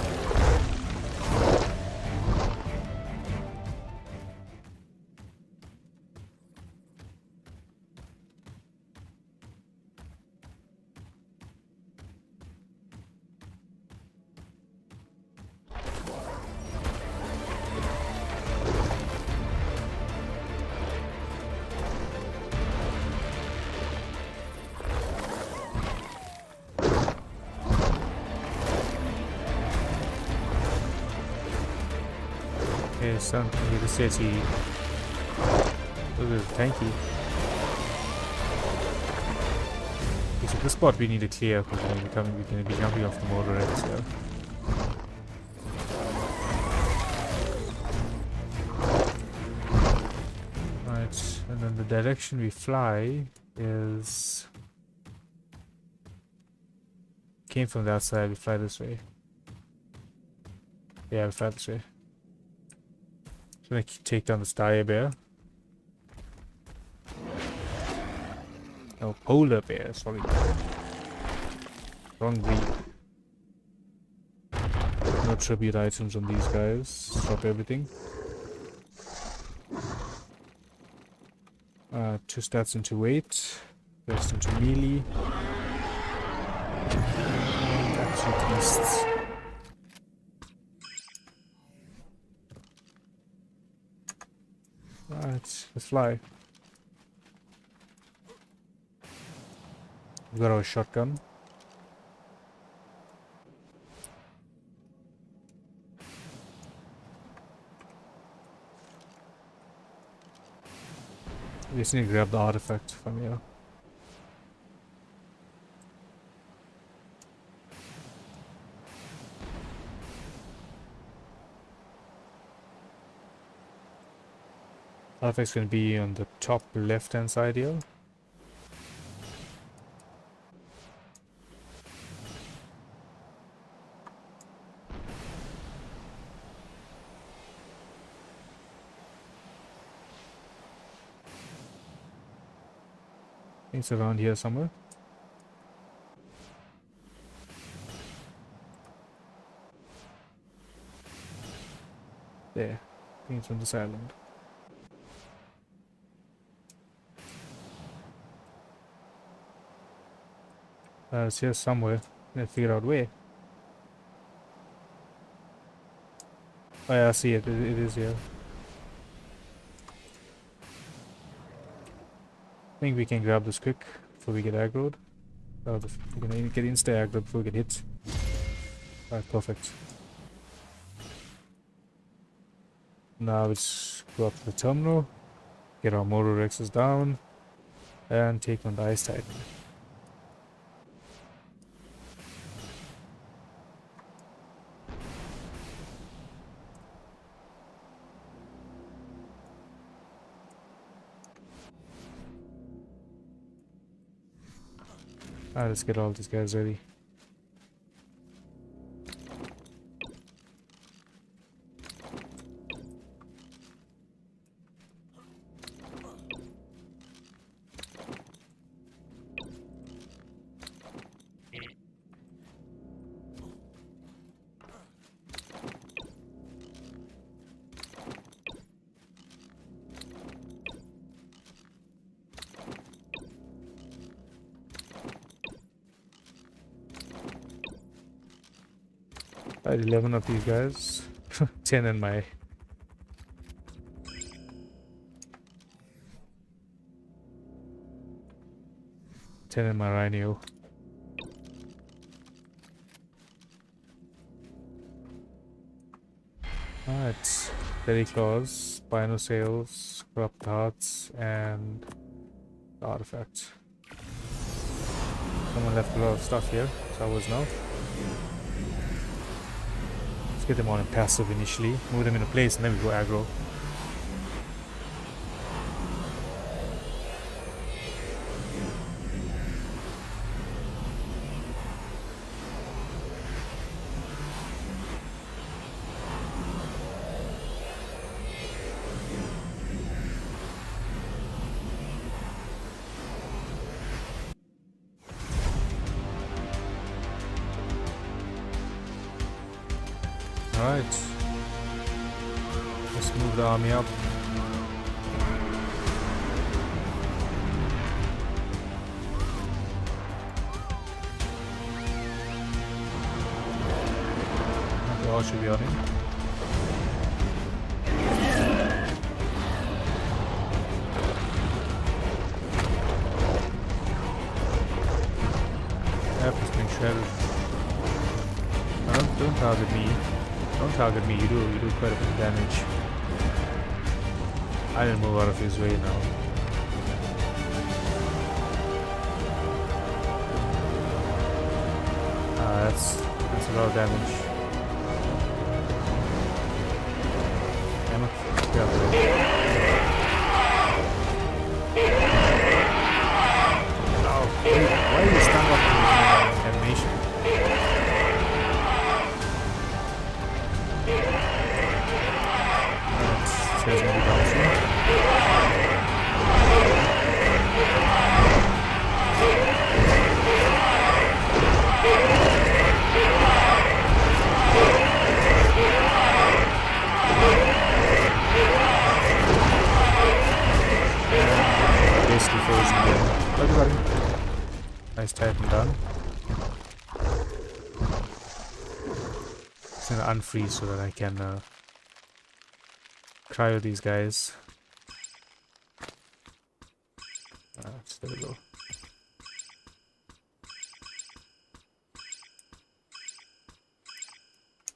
Okay, something here, the city. Look at the tanky. This spot we need to clear because we're going to be jumping off the motor X here. Right, and then the direction we fly is... Came from that side, we fly this way. Yeah, we fly this way. So I'm going to take down this dire bear. No, polar bear, sorry. Wrong breed. No tribute items on these guys. Drop everything. 2 stats into weight. Rest into melee. And actually beasts. Right, let's fly. We've got our shotgun. We just need to grab the artifact from here. Artifact's going to be on the top left hand side here. It's around here somewhere. There. I think it's on this island. It's here somewhere. Let's figure out where. Oh yeah, I see it. It is here. I think we can grab this quick before we get aggroed. Oh, we're gonna get insta-aggroed before we get hit. Alright, perfect. Now let's go up to the terminal, get our motor X's down, and take on the Ice Titan. Alright, let's get all these guys ready. I had 11 of these guys. 10 in my... 10 in my Rhino. Alright. Belly claws, spino sails, corrupt hearts, and the artifact. Someone left a lot of stuff here, so I was now. Let's get them on in passive initially, move them into place, and then we go aggro. Alright, let's move the army up. The all should be on him. Yep, it's being shredded. Don't target me. Don't target me, you do quite a bit of damage. I didn't move out of his way now. That's a lot of damage. Damn it. Get out of the way. Oh, wait, why are you stunned up in animation? Alright, there's gonna be down soon. Basically frozen there. Everybody. Nice Titan done. It's gonna unfreeze so that I can cryo these guys. There we go.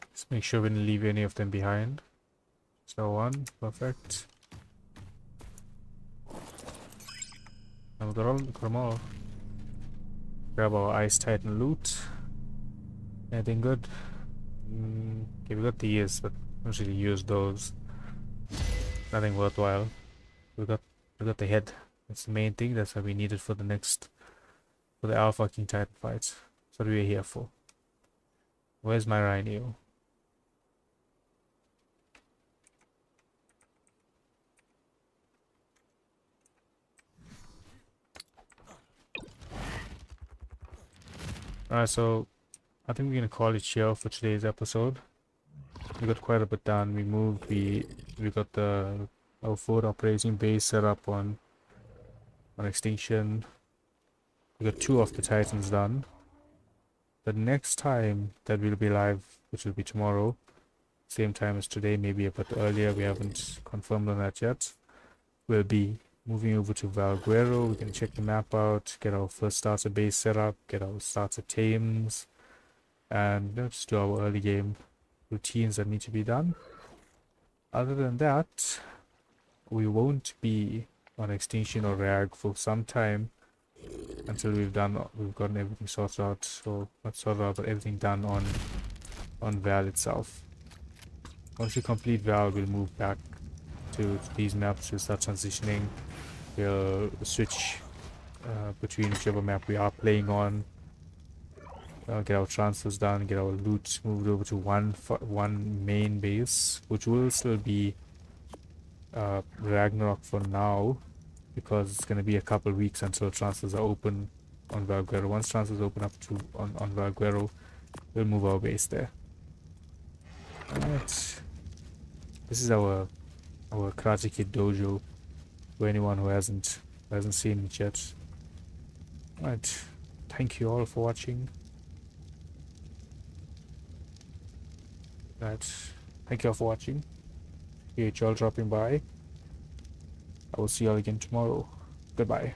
Let's make sure we didn't leave any of them behind. So one, perfect. And we got them all. Grab our Ice Titan loot. Anything good? Okay, we got the ears, but don't really use those. Nothing worthwhile. We got the head. That's the main thing. That's what we needed for the Alpha King Titan fights. That's what we're here for. Where's my Rhino? Alright, so I think we're gonna call it here for today's episode. We got quite a bit done. We got our forward operating base set up on Extinction. We got 2 of the Titans done. The next time that we'll be live, which will be tomorrow, same time as today, maybe a bit earlier, we haven't confirmed on that yet, we'll be moving over to Valguero. We can check the map out, get our first starter base set up, get our starter tames, and just do our early game routines that need to be done. Other than that, we won't be on Extinction or Rag for some time until we've gotten everything sorted out. So not sorted out, but everything done on Val itself. Once we complete Val, we'll move back to these maps. We'll start transitioning. We'll switch between whichever map we are playing on. Get our transfers done, get our loot moved over to one main base, which will still be Ragnarok for now, because it's going to be a couple weeks until transfers are open on Valguero. Once transfers open up on Valguero, we'll move our base there. Alright. This is our Karate Kid dojo for anyone who hasn't seen it yet. Alright. Thank you all for watching. Thank you all for watching. Appreciate y'all dropping by. I will see y'all again tomorrow. Goodbye.